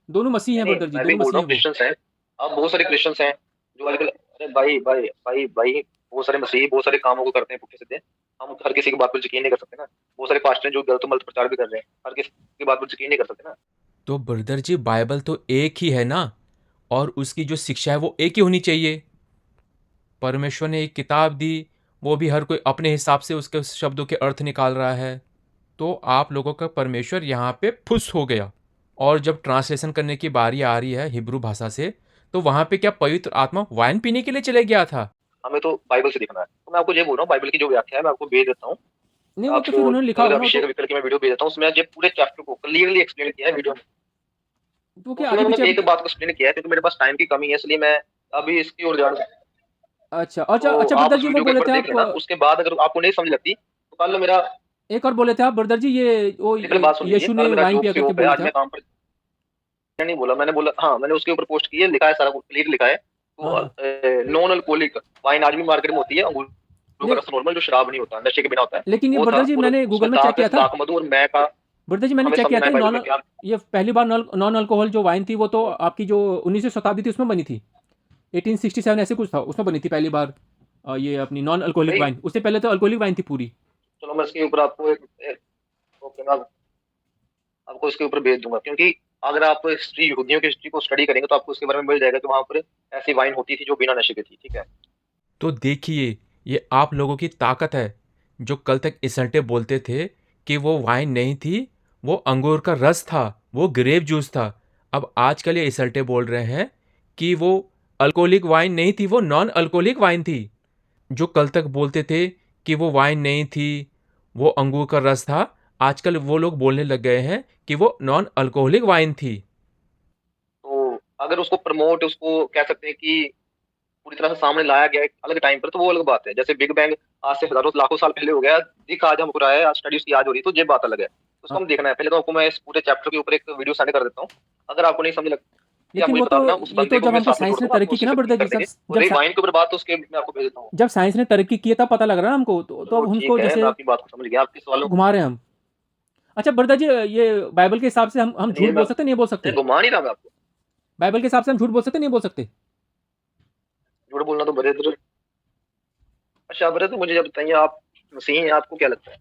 दोनों मसीही हैं नहीं, ब्रदर जी, मैं भी दोनों बोल मसीही रहा हैं हूँ वो। क्रिश्चियंस हैं। अब बहुत सारे क्रिश्चियंस हैं जो आजकल, अरे भाई बहुत सारे मसीही बहुत सारे कामों को करते हैं पुट्ठे सीधे। हम हर किसी की बात पर यकीन नहीं कर सकते ना। बहुत सारे पास्टर हैं जो गलत मलत प्रचार भी कर रहे हैं, हर किसी की बात पर यकीन नहीं कर सकते ना। तो ब्रदर जी बाइबल तो एक ही है ना, और उसकी जो शिक्षा है वो एक ही होनी चाहिए। परमेश्वर ने एक किताब दी, वो भी हर कोई अपने हिसाब से उसके शब्दों के अर्थ निकाल रहा है। तो आप लोगों का परमेश्वर यहाँ पे फुस हो गया, और जब ट्रांसलेशन करने की बारी आ रही है हिब्रू भाषा से, तो वहाँ पे क्या पवित्र आत्मा वाइन पीने के लिए चले गया था? हमें तो बाइबल से दिखना है। तो मैं आपको ये बोल रहा हूँ, बाइबल की जो व्याख्या है मैं आपको भेज देता हूँ। नहीं, वो तो फिर आपको उन्होंने लिखा अगर होगा ना, अभिषेक तो विकल की मैं वीडियो भेज देता हूँ, उसमें ये पूरे चैप्टर को क्लियरली एक्सप्लेन किया है वीडियो में। तो क्या उसमें आगे मैंने पीछे एक बात को एक्सप्लेन किया है, क्योंकि मेरे पास टाइम की कमी है, इसलिए मैं अभी इसकी ओर जा रहा हूँ। अच्छा अच्छा तो अच्छा आप ब्रदर उस जी, वो वीडियो को एक बोले बार थे देख लेना, आप, उसके बाद अगर आपको नहीं समझ लगती तो कल मेरा, एक और बोले थे आप ब्रदर जी, ये वो मेरी पहले बात सुन लीजिए, यीशु कल ने मेरा वाइन जॉब पिया से करके ऑफ है, बोले आज थे मैं आप। काम पर। मैंने नहीं बोला, मैंने बोला हाँ, मैंने उसके ऊपर पोस्ट की है, लिखा है सारा कुछ क्लियर लिखा है। हाँ हाँ। तो नॉन अल्कोहलिक वाइन आज भी मार्केट में होती है, अंगूर का नहीं, रस नॉर्मल जो शराब नहीं होता, नशे के बिना होता है, लेकिन ये वो था। ब्रदर जी और मैंने गूगल उसमें में चेक दाक किया था। दाक मधु और मैं का ब्रदर जी मैंने हमें चेक किया समझना था, है बाइबल में नॉन, क्या। ये पहली बार नॉन अल्कोहल जो वाइन थी वो तो आपकी जो 19वीं शताब्दी थी उसमें बनी थी, 1867 ऐसे कुछ था, उसमें बनी थी पहली बार ये अपनी नॉन अल्कोहलिक भाई वाइन। उससे पहले तो अल्कोहलिक वाइन थी पूरी। चलो मैं इसके ऊपर आपको ओके, मैं आपको इसके ऊपर भेज दूंगा, क्योंकि अगर आप हिस्ट्री, यहूदियों की हिस्ट्री को स्टडी करेंगे तो आपको उसके बारे में मिल जाएगा कि वहां पर ऐसी वाइन होती थी जो बिना नशे की थी, ठीक है। तो देखिए, ये आप लोगों की ताकत है, जो कल तक इसल्टे बोलते थे कि वो वाइन नहीं थी, वो अंगूर का रस था, वो ग्रेप जूस था। अब आजकल ये इसल्टे बोल रहे हैं कि वो अल्कोहलिक वाइन नहीं थी, वो नॉन अल्कोहलिक वाइन थी। जो कल तक बोलते थे कि वो वाइन नहीं थी, वो अंगूर का रस था, आजकल वो लोग बोलने लग गए हैं कि वो नॉन अल्कोहलिक वाइन थी। तो अगर उसको प्रमोट, उसको कह सकते हैं कि पूरी तरह से सामने लाया गया एक अलग टाइम पर, तो वो अलग बात है। जैसे बिग बैंग आज से हजारों लाखों साल पहले हो गया, दिख आज हमको रहा है, आज स्टडी उसकी आज हो रही है, तो ये बात अलग है, उसको हम देखना है। पहले तो आपको मैं इस पूरे चैप्टर के ऊपर एक वीडियो सेंड कर देता हूँ, अगर आपको नहीं समझ लगती आप लेकिन मुझे वो बता तो, देना, उस ये बंदे तो को जब मैं हमको साथ में साइंस ने छोड़ दूंगा, आपको तरक्की की उससे ना फिर ब्रदर कर जी, देंगे। जब और जब एक वाइन के ऊपर बात तो उसके मैं आपको भेज देता हूँ। जब साइंस ने तरक्की की है तब पता लग रहा है ना हमको, तो अब ठीक हमको है, मैं जैसे आपकी बात को समझ गया, आपके सवालों घुमा रहे हैं हम। अच्छा ब्रदर जी, ये बाइबल के हिसाब से हम ये झूठ मैं बोल सकते नहीं बोल सकते? घुमा नहीं रहा मैं आपको, बाइबल के हिसाब से हम झूठ बोल सकते नहीं बोल सकते? झूठ बोलना तो बड़े दूर। अच्छा बड़े, तो मुझे जब बताइए, आप मसीही हैं, आपको क्या लगता है,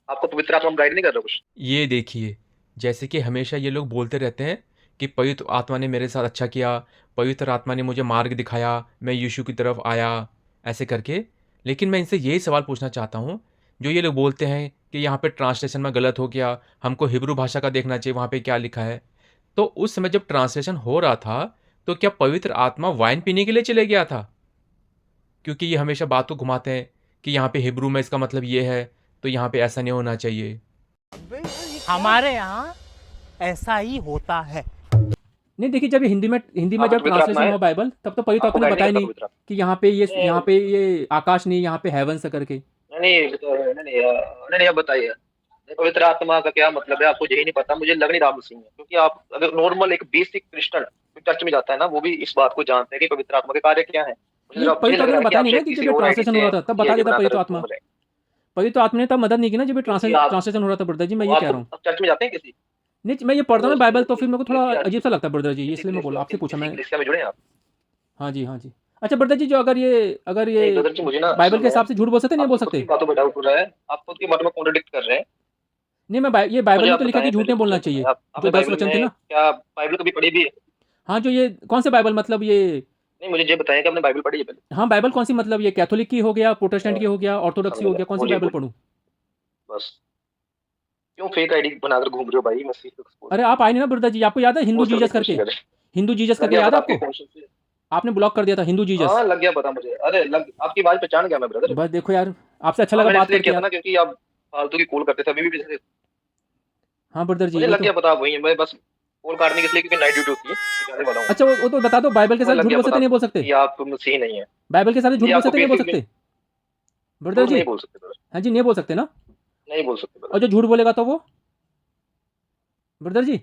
आपको पवित्र आत्मा गाइड नहीं कर रहा कुछ? ये देखिए, जैसे कि हमेशा ये लोग बोलते रहते हैं कि पवित्र आत्मा ने मेरे साथ अच्छा किया, पवित्र आत्मा ने मुझे मार्ग दिखाया, मैं यीशु की तरफ आया, ऐसे करके। लेकिन मैं इनसे यही सवाल पूछना चाहता हूँ, जो ये लोग बोलते हैं कि यहाँ पे ट्रांसलेशन में गलत हो गया, हमको हिब्रू भाषा का देखना चाहिए, वहाँ पे क्या लिखा है। तो उस समय जब ट्रांसलेशन हो रहा था, तो क्या पवित्र आत्मा वाइन पीने के लिए चले गया था? क्योंकि ये हमेशा बात को घुमाते हैं कि यहाँ पे हिब्रू में इसका मतलब ये है, तो यहाँ पे ऐसा नहीं होना चाहिए। हमारे यहाँ ऐसा ही होता है। नहीं देखिए, जब ये हिंदी में आपको जब पवित्र आत्मा ट्रांसलेशन है, हुआ बाइबल, तब तो पवित्र आपको आत्मा ने गाइड नहीं बताया करता नहीं पवित्र आत्मा? कि यहाँ पे ये आकाश नहीं, यहाँ पे हेवंस करके। नहीं, अब बताइए, पवित्र आत्मा का क्या मतलब है, आपको यही नहीं पता? मुझे लग नहीं रहा मसीह है, क्योंकि आप अगर नॉर्मल एक बेसिक क्रिश्चियन चर्च में जाता है ना, वो भी इस बात को जानते हैं कि पवित्र आत्मा के कार्य क्या है। नहीं, पवित्र आत्मा ने बताया नहीं ना कि जब ये ट्रांसलेशन हो रहा था तब बता देता पवित्र आत्मा। पवित्र आत्मा ने तब मदद नहीं की ना जब ये ट्रांसलेशन हो रहा था ब्रदर जी, मैं ये कह रहा हूँ। चर्च में जाते हैं किसी? नहीं, मैं ये पढ़ता हूँ ना बाइबल, तो फिर मेरे को थोड़ा अजीब सा लगता है ब्रदर जी, इसलिए मैं बोला, आपसे पूछा मैं। कलीसिया में जुड़े हैं आप? हाँ जी, हाँ जी। अच्छा ब्रदर जी, जो अगर ये नहीं ब्रदर जी, मुझे ना बाइबल के हिसाब से झूठ बोल सकते नहीं बोल सकते? बातों पर डाउट हो रहा है, आप खुद की बातों में कॉन्ट्रडिक्ट कर रहे हैं। नहीं, मैं ये बाइबल में तो लिखा कि झूठ नहीं बोलना चाहिए, जो 10 वचन थे ना। क्या बाइबल कभी पढ़ी भी है? हाँ, जो ये कौन से बाइबल, मतलब ये, नहीं, मुझे ये बताएं कि आपने बाइबल पढ़ी है पहले? हाँ बाइबल कौन सी, मतलब ये कैथोलिक की हो गया, प्रोटेस्टेंट की हो गया, ऑर्थोडॉक्स की हो गया, कौन सी बोलिए, बाइबल पढ़ूं? बस क्यों फेक आईडी बनाकर घूम रहे हो भाई मसीह को? अरे आप आए नहीं ना ब्रदर जी, आपको याद है हिंदू जीसस करके? हिंदू जीसस करके याद है आपको? आपने ब्लॉक कर दिया था हिंदू जीसस। हाँ लग गया पता मुझे, अरे आपकी आवाज पहचान गया मैं ब्रदर। बस देखो यार, आपसे अच्छा लगा बात करके ना, क्योंकि आप फालतू की कॉल करते थे अभी भी। हाँ ब्रदर जी, मुझे लग तो गया पता वही है, मैं बस कॉल काटने के लिए, क्योंकि नाइट ड्यूटी होती है, तो जाने वाला हूं। अच्छा वो तो बता दो, बाइबल के साथ झूठ बोल सकते नहीं बोल सकते? आप मसीह नहीं है, बाइबल के साथ झूठ बोल सकते नहीं बोल सकते? ब्रदर झूठ जी। नहीं बोल सकते ब्रदर, हाँ जी, नहीं बोल सकते ना। नहीं बोल सकते और ब्रदर। जो झूठ बोलेगा तो वो ब्रदर जी,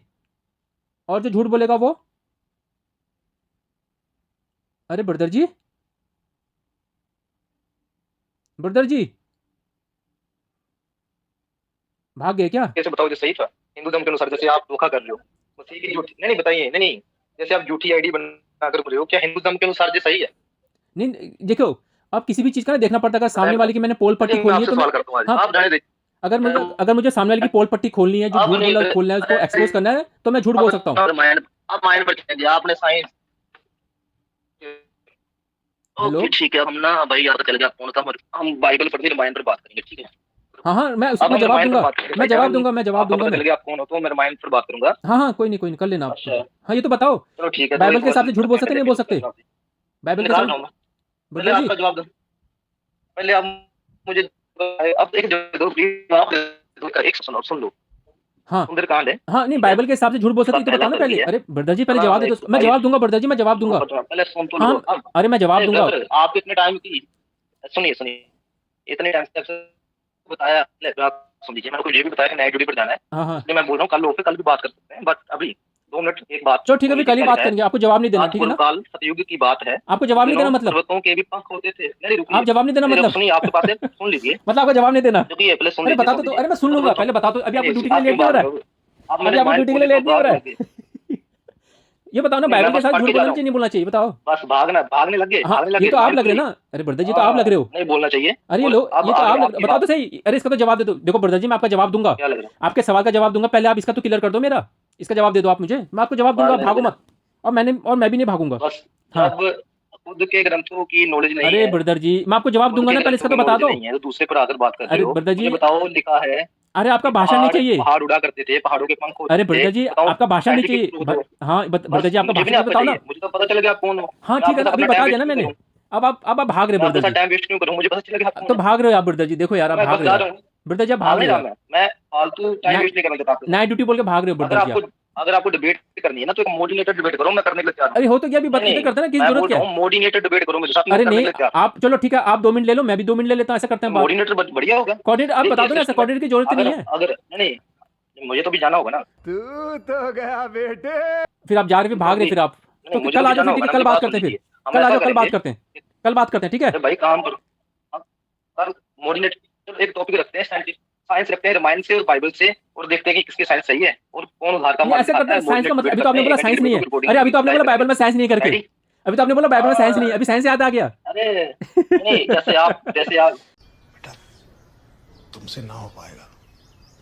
और जो झूठ बोलेगा वो, अरे ब्रदर जी, ब्रदर जी भाग गए क्या? कैसे बताओ जो सही था हिंदू धर्म के अनुसार? जैसे आप धोखा कर रहे हो, मसीह की झूठी, नहीं नहीं बताइए, नहीं नहीं, जैसे आप झूठी आईडी बनाकर कर रहे हो, क्या हिंदू धर्म के अनुसार ये सही है? नहीं देखो, अब किसी भी चीज़ का ना देखना पड़ता है। अगर सामने वाले की मैंने पोल पट्टी मैं खोलनी है आपसे तो मैं, सवाल करता हूँ आज, हाँ, आप जाने दीजिए। अगर मुझे सामने वाले की पोल पट्टी खोलनी है, जो आप झूठ नहीं बोला खोलना है, उसको एक्सपोज करना है, तो मैं झूठ बोल सकता हूँ। आप माइंड पर चलेंगे, आपने साइंस, हेलो, ओके ठीक है, हम ना भाई यार चल गया कौन था, हम बाइबल पढ़ने रामायण पर बात करेंगे, ठीक है? हाँ हाँ, मैं अब उसमें हम जवाब रामायण पर दूंगा, बात करेंगे मैं भाई, जवाब दूंगा, मैं जवाब आपको दूंगा पता चल मैं। गया आप कौन हो, तो मैं रामायण पर बात करूंगा। हाँ हाँ, कोई नहीं कर लेना आप। अच्छा हाँ, ये तो बताओ, चलो ठीक है, बाइबल के हिसाब से झूठ बोल सकते नहीं बोल सकते? बाइबल के निकाल हिसाब रहा हूँ मैं, पहले ब्रदर जी, आपका जवाब दो, पहले आप मुझे अब एक जवाब दो प्लीज, आप दो, एक सुन लो, हाँ सुंदरकांड है, हाँ, नहीं ठीक है? बाइबल के हिसाब से झूठ बोल सकते, ये तो पहला बताओ ना पद पहले। है। अरे ब्रदर जी, पहले हाँ, जवाब दे दो, मैं जवाब दूंगा ब्रदर जी, मैं जवाब दूंगा। पहले सुन तो हाँ, लो। अरे मैं जवाब अरे दूंगा। ब्रदर, आप इतने टाइम की, सुनिए, इतने टाइम से आपसे बताया, आप सुन लीजिए, मैंने आपको ये भी बताया कि नए ड्यूटी पर जाना है, हाँ हाँ, इसलिए मैं बोल रहा हूँ कल हो, कल भी बात कर सकते हैं, बट अभी 2 मिनट एक बात चलो ठीक है, सुन फिर कल ही लीजिए, बात क्या लिखा है? करेंगे, आपको जवाब नहीं देना, आज ठीक है ना? पूर्व काल सतयुग की बात है, आपको जवाब नहीं देना दिनों मतलब, पर्वतों के भी पंख होते थे, नहीं रुकिए, आप जवाब नहीं देना मेरे मतलब, सुनिए, आपके पास है, सुन लीजिए, मतलब आपको जवाब नहीं देना। रुकिए पहले सुन अरे लीजिए, बता तो, अरे मैं सुन लूंगा, पहले बता दो, अभी आपको ड्यूटी के लिए लेट नहीं हो रहा है? आप अभी मेरे आपको माइंड ड्यूटी के लिए खोले लेट तो नहीं हो रहा बात है? होगी। ये बताओ ना, नहीं, बाइबल मैं के बस साथ पढ़ झूठ के जा बोलना रहा चाहिए हूँ, नहीं बोलना चाहिए, बताओ? बस भागने लग गए, हाँ, भागने लग ये गए, तो आप माइंड लग रहे खोलिए। ना। अरे ब्रदर जी, तो आप लग रहे हो। नहीं बोलना चाहिए, अरे ये बोल, लो, अब ये तो आप आगे लग, आपकी बताओ बात, तो सही। अरे इसका तो जवाब दे दो। देखो ब्रदर जी, मैं आपका जवाब दूंगा, क्या लग रहा है? आपके सवाल का जवाब दूंगा, पहले आप इसका तो क्लियर कर दो मेरा। इसका जवाब दे दो आप मुझे, मैं आपको जवाब दूंगा, भागने लग भागो गए। मत। और मैं भी नहीं भागूंगा। बस हाँ, जब खुद के ग्रंथों की नॉलेज नहीं अरे है, ब्रदर जी, मैं आपको जवाब खुद दूंगा के ना, पहले ग्रंथों इसका की तो बता नॉलेज दो। नहीं है, तो दूसरे पर आकर बात कर रहे अरे हो। ब्रदर मुझे जी, बताओ, लिखा है अरे आपका कि भाषण नहीं चाहिए। पहाड़ उड़ा करते थे, पहाड़ों के पंख होते अरे थे, ब्रदर जी, बताओ आपका भाषण नहीं साइंटिफिक चाहिए। प्रूफ दो। हाँ, ब्रदर बस जी, आपका मुझे भी भाषण नहीं तो आपका बताओ चाहिए, ना। मुझे तो पता चल गया आप कौन हो, हाँ मैं ठीक है आपके ना, साथ अभी अपना बता टाइम दिया वेस्ट ना क्यों मैंने। करूं? अब आप भाग रहे हो मैं आपके ब्रदर साथ जी। टाइम वेस्ट क्यों करूं? मुझे पता चल गया आप अब कौन तो हो, भाग रहे हो आप ब्रदर जी, देखो यार, आप मैं भाग बस रहे हो जा यार। रहा हूँ, ब्रदर जी, आप भाग भाग रहे नहीं हो रहा यार। मैं फालतू टाइम वेस्ट नहीं करना चाहता आपसे। नाइट ड्यूटी बोल के भाग रहे हो अगर ब्रदर जी आप। आपको डिबेट करनी है ना, तो एक मोडिनेटेड डिबेट करो, मैं करने के लिए तैयार हूं। अरे हो तो क्या, अभी नहीं इधर नहीं, करते हैं ना, किस मैं जरूरत बोल क्या रहा है? हूँ मोडिनेटेड डिबेट करो, मेरे साथ में अरे करने नहीं, के लिए तैयार आप चलो ठीक है, आप 2 मिनट ले लो, मैं भी 2 मिनट ले लेता हूँ, ऐसा करते हूं। हैं बात। मोडिनेटर बढ़िया होगा, कोऑर्डिनेटर आप बता देखिए दो ना, ऐसा सिस्टम है, कोऑर्डिनेटर की जरूरत ही अगर नहीं है। अगर नहीं नहीं, मुझे तो भी जाना होगा ना, तू तो गया बेटे। फिर आप जा रहे, फिर भाग रहे, फिर आप तो नहीं मुझे कल तो आ भी जाओ, जाना फिर होगा ठीक ना, है, कल मेरी बात बात सुन करते हैं फिर। लीजिए, हम कल आ ऐसा जाओ, कल बात करेंगे, करते हैं, कल बात करते हैं, ठीक है? अरे भाई काम करो, कल मोडिनेट एक टॉपिक रखते हैं, साइंस रखते हैं, रामायण से और बाइबल से, और देखते हैं कि किसकी साइंस सही है और कौन उधार का नहीं माल ऐसा करते दिखाता हैं, है। साइंस का मोडिनेट मतलब, डिबेट अभी तो करते आपने हैं, बोला 1 घंटे साइंस की नहीं वीडियो है। रिकॉर्डिंग अरे अभी तो आपने लाइव बोला बाइबल करेंगे, में साइंस नहीं करके, रेडी? अभी तो आपने बोला बाइबल में साइंस नहीं है, अभी साइंस याद आ गया। अरे नहीं, जैसे आप तुमसे ना हो पाएगा,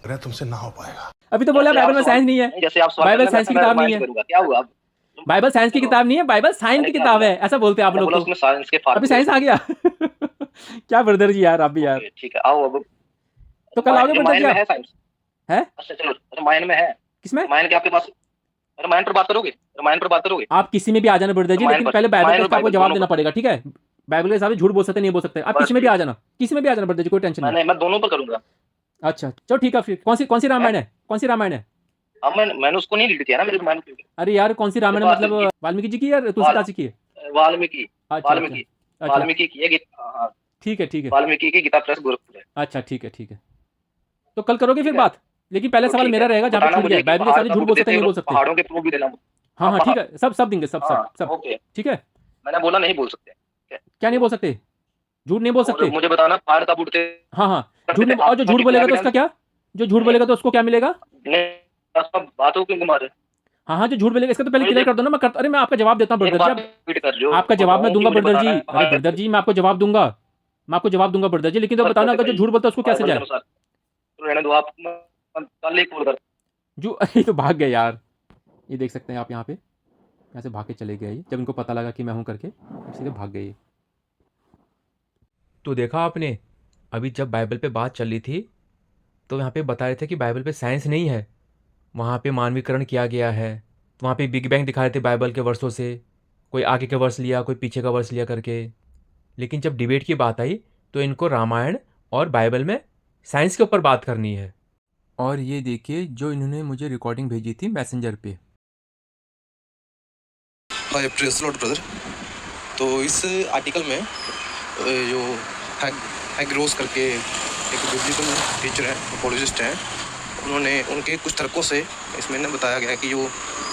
अरे तुमसे ना हो पाएगा। अभी तो बोला जैसे आप बाइबल में सवाल साइंस नहीं है। जैसे आप सवाल बाइबल करना, साइंस की मैं किताब नहीं रामायण से है। करूंगा, क्या हुआ अब? बाइबल साइंस की चलो, किताब नहीं है, बाइबल साइंस मैंने की क्या किताब बोला? है, ऐसा बोलते हैं आप मैंने लोग बोला तो। उसमें साइंस के अभी फार्मूले। साइंस आ गया। क्या ब्रदर जी यार, आप भी यार। ओके ठीक है, आओ अब। तो कल आओगे ब्रदर जी रामायण में आप? है साइंस? है अच्छा चलो, रामायण में है, किसमें? रामायण के आपके पास, रामायण पर बात करोगे, रामायण पर बात करोगे, आप किसी में भी आ जाना ब्रदर जी, रामायण लेकिन पर, पहले बाइबल रामायण का और इसका आपको बाइबल जवाब दोनों देना पर, पड़ेगा, ठीक है? बाइबल के हिसाब से झूठ बोल सकते नहीं बोल सकते, आप बस किसी में भी आ ठीक, जाना, किसी में भी आ जाना ब्रदर जी, कोई टेंशन नहीं। मैं दोनों पर करूंगा। अच्छा चलो ठीक है, फिर कौन सी रामायण है, कौन सी रामायण है? अब मैंने उसको नहीं रीड किया ना, मेरे रामायण की, अरे यार कौन सी रामायण है, मेरे मतलब पास वाल्मीकि जी की या तुलसीदास जी की है? वाल्मीकि, अच्छा अच्छा वाल्मीकि, अच्छा, वाल्मीकि की है हाँ, ठीक है ठीक है, वाल्मीकि की गीता प्रेस गोरखपुर है, अच्छा ठीक है ठीक है। तो कल करोगे फिर ठीक है? बात, लेकिन पहले तो सवाल ठीक मेरा है, रहेगा तो जहाँ पे बताना छूट मुझे गया, कि बाइबल के पहाड़ हिसाब से का झूठ बुक बोल देते सकते हैं नहीं बोल लोग, सकते। पहाड़ों के प्रूफ भी देना। हाँ हाँ पहाड़, ठीक है, सब देंगे, सब हाँ सब सब ओके, ठीक है। मैंने बोला नहीं बोल सकते, क्या नहीं बोल सकते? झूठ नहीं बोल और सकते? मुझे बताना पहाड़ कब उठते हाँ हाँ, करते झूठ थे, नहीं, और जो झूठ बोलेगा तो उसका क्या? जो झूठ बोलेगा तो उसको क्या मिलेगा? बातों क्यों घुमा रहे? हाँ हाँ, जो झूठ बोलेगा इसका तो पहले मुझे क्लियर कर दो ना, मैं करता, अरे मैं आपका जवाब देता हूँ एक ब्रदर जी, बात रिपीट कर रहे हो, आपका जवाब मैं दूंगा मुझे ब्रदर जी। बताना है अरे ब्रदर जी, मैं आपको जवाब दूंगा, मैं आपको जवाब दूंगा ब्रदर जी, लेकिन तो बताओ ना, अगर जो झूठ बोलता है उसको क्या बाइबल के सजा है? अनुसार, तो रहने दो आप, कल ही कॉल कर। जो ये तो भाग गए यार, ये देख सकते हैं आप यहाँ पे, यहाँ से भाग के चले गए, जब इनको पता लगा कि मैं हूँ करके, सीधे भाग गए। तो देखा आपने, अभी जब बाइबल पे बात चल रही थी तो यहाँ पे बता रहे थे कि बाइबल पे साइंस नहीं है, वहाँ पे मानवीकरण किया गया है, तो वहाँ पे बिग बैंग दिखा रहे थे बाइबल के वर्षों से, कोई आगे के वर्ष लिया, कोई पीछे का वर्ष लिया करके। लेकिन जब डिबेट की बात आई तो इनको रामायण और बाइबल में साइंस के ऊपर बात करनी है। और ये देखिए जो इन्होंने मुझे रिकॉर्डिंग भेजी थी मैसेंजर पे। हाय प्रेस लॉर्ड ब्रदर। तो इस आर्टिकल में जो है एग्रोस करके एक बिब्लिकल टीचर हैं, अपोलोजिस्ट हैं, उन्होंने उनके कुछ तर्कों से इसमें ना बताया गया कि जो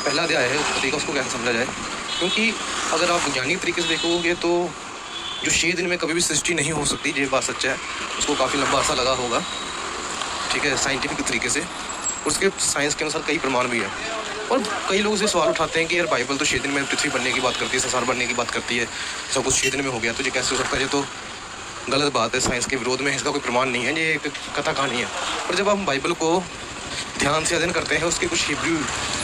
पहला अध्याय है उत्पत्ति का उसको कैसे समझा जाए। क्योंकि अगर आप वैज्ञानिक तरीके से देखोगे तो जो 6 दिन में कभी भी सृष्टि नहीं हो सकती, ये बात सच्चा है, उसको काफ़ी लंबा अर्सा लगा होगा, ठीक है, साइंटिफिक तरीके से। उसके साइंस के अनुसार कई प्रमाण भी हैं। और कई लोग इसे सवाल उठाते हैं कि यार बाइबल तो 6 दिन में पृथ्वी बनने की बात करती है, संसार बनने की बात करती है, सब कुछ 6 दिन में हो गया, तो ये कैसे हो सकता है? ये तो गलत बात है, साइंस के विरोध में, इसका कोई प्रमाण नहीं है, ये एक कथा कहानी है। और जब हम बाइबल को ध्यान से अध्ययन करते हैं, उसके कुछ हिब्रू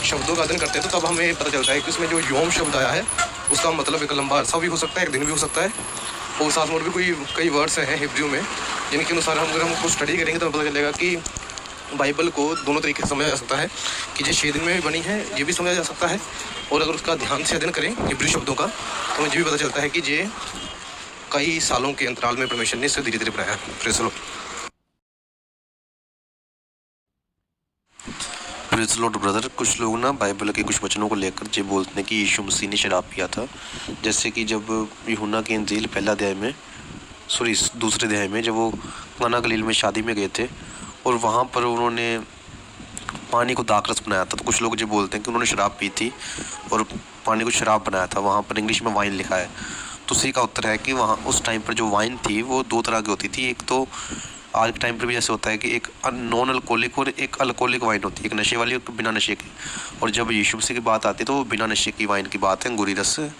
शब्दों का अध्ययन करते हैं, तो तब हमें पता चलता है कि उसमें जो योम शब्द आया है उसका मतलब एक लंबा अरसा भी हो सकता है, एक दिन भी हो सकता है, और साथ में भी कई वर्ड्स हैं हिब्रू में जिनके अनुसार अगर हम उसको स्टडी करेंगे तो पता चलेगा कि बाइबल को दोनों तरीके से समझा जा सकता है कि ये 6 दिन में बनी है, ये भी समझा जा सकता है। और अगर उसका ध्यान से अध्ययन करें हिब्रू शब्दों का तो हमें ये भी पता चलता है कि ये कई सालों के अंतराल में परमेश्वर ने इसे धीरे धीरे बनाया। Praise the Lord. Praise the Lord brother. कुछ लोग ना बाइबल के कुछ वचनों को लेकर ये बोलते हैं कि यीशु मसीह ने शराब पिया था। जैसे कि जब यूहन्ना की इंजील दूसरे अध्याय में जब वो काना गलील में शादी में गए थे और वहाँ पर उन्होंने पानी को दाखरस बनाया था, तो कुछ लोग ये बोलते हैं कि उन्होंने शराब पी थी और पानी को शराब बनाया था। वहाँ पर इंग्लिश में वाइन लिखा है। तो उसी का उत्तर है कि वहाँ उस टाइम पर जो वाइन थी वो 2 तरह की होती थी। एक तो आज के टाइम पर भी जैसे होता है कि एक नॉन अल्कोहलिक और एक अल्कोहलिक वाइन होती है, एक नशे वाली और बिना नशे की। और जब यीशु मसीह की बात आती है तो वो बिना नशे की वाइन की बात है, अंगूरी रस से।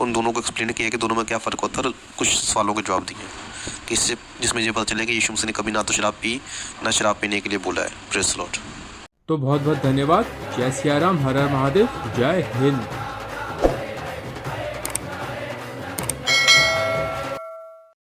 उन दोनों को एक्सप्लेन किया कि दोनों में क्या फ़र्क होता है और कुछ सवालों के जवाब दिए कि इससे जिसमें ये पता चले कि यीशु मसीह ने कभी ना तो शराब पी ना शराब पीने के लिए बोला है। Praise the Lord. तो बहुत बहुत धन्यवाद। जय सिया राम, हर हर महादेव, जय हिंद।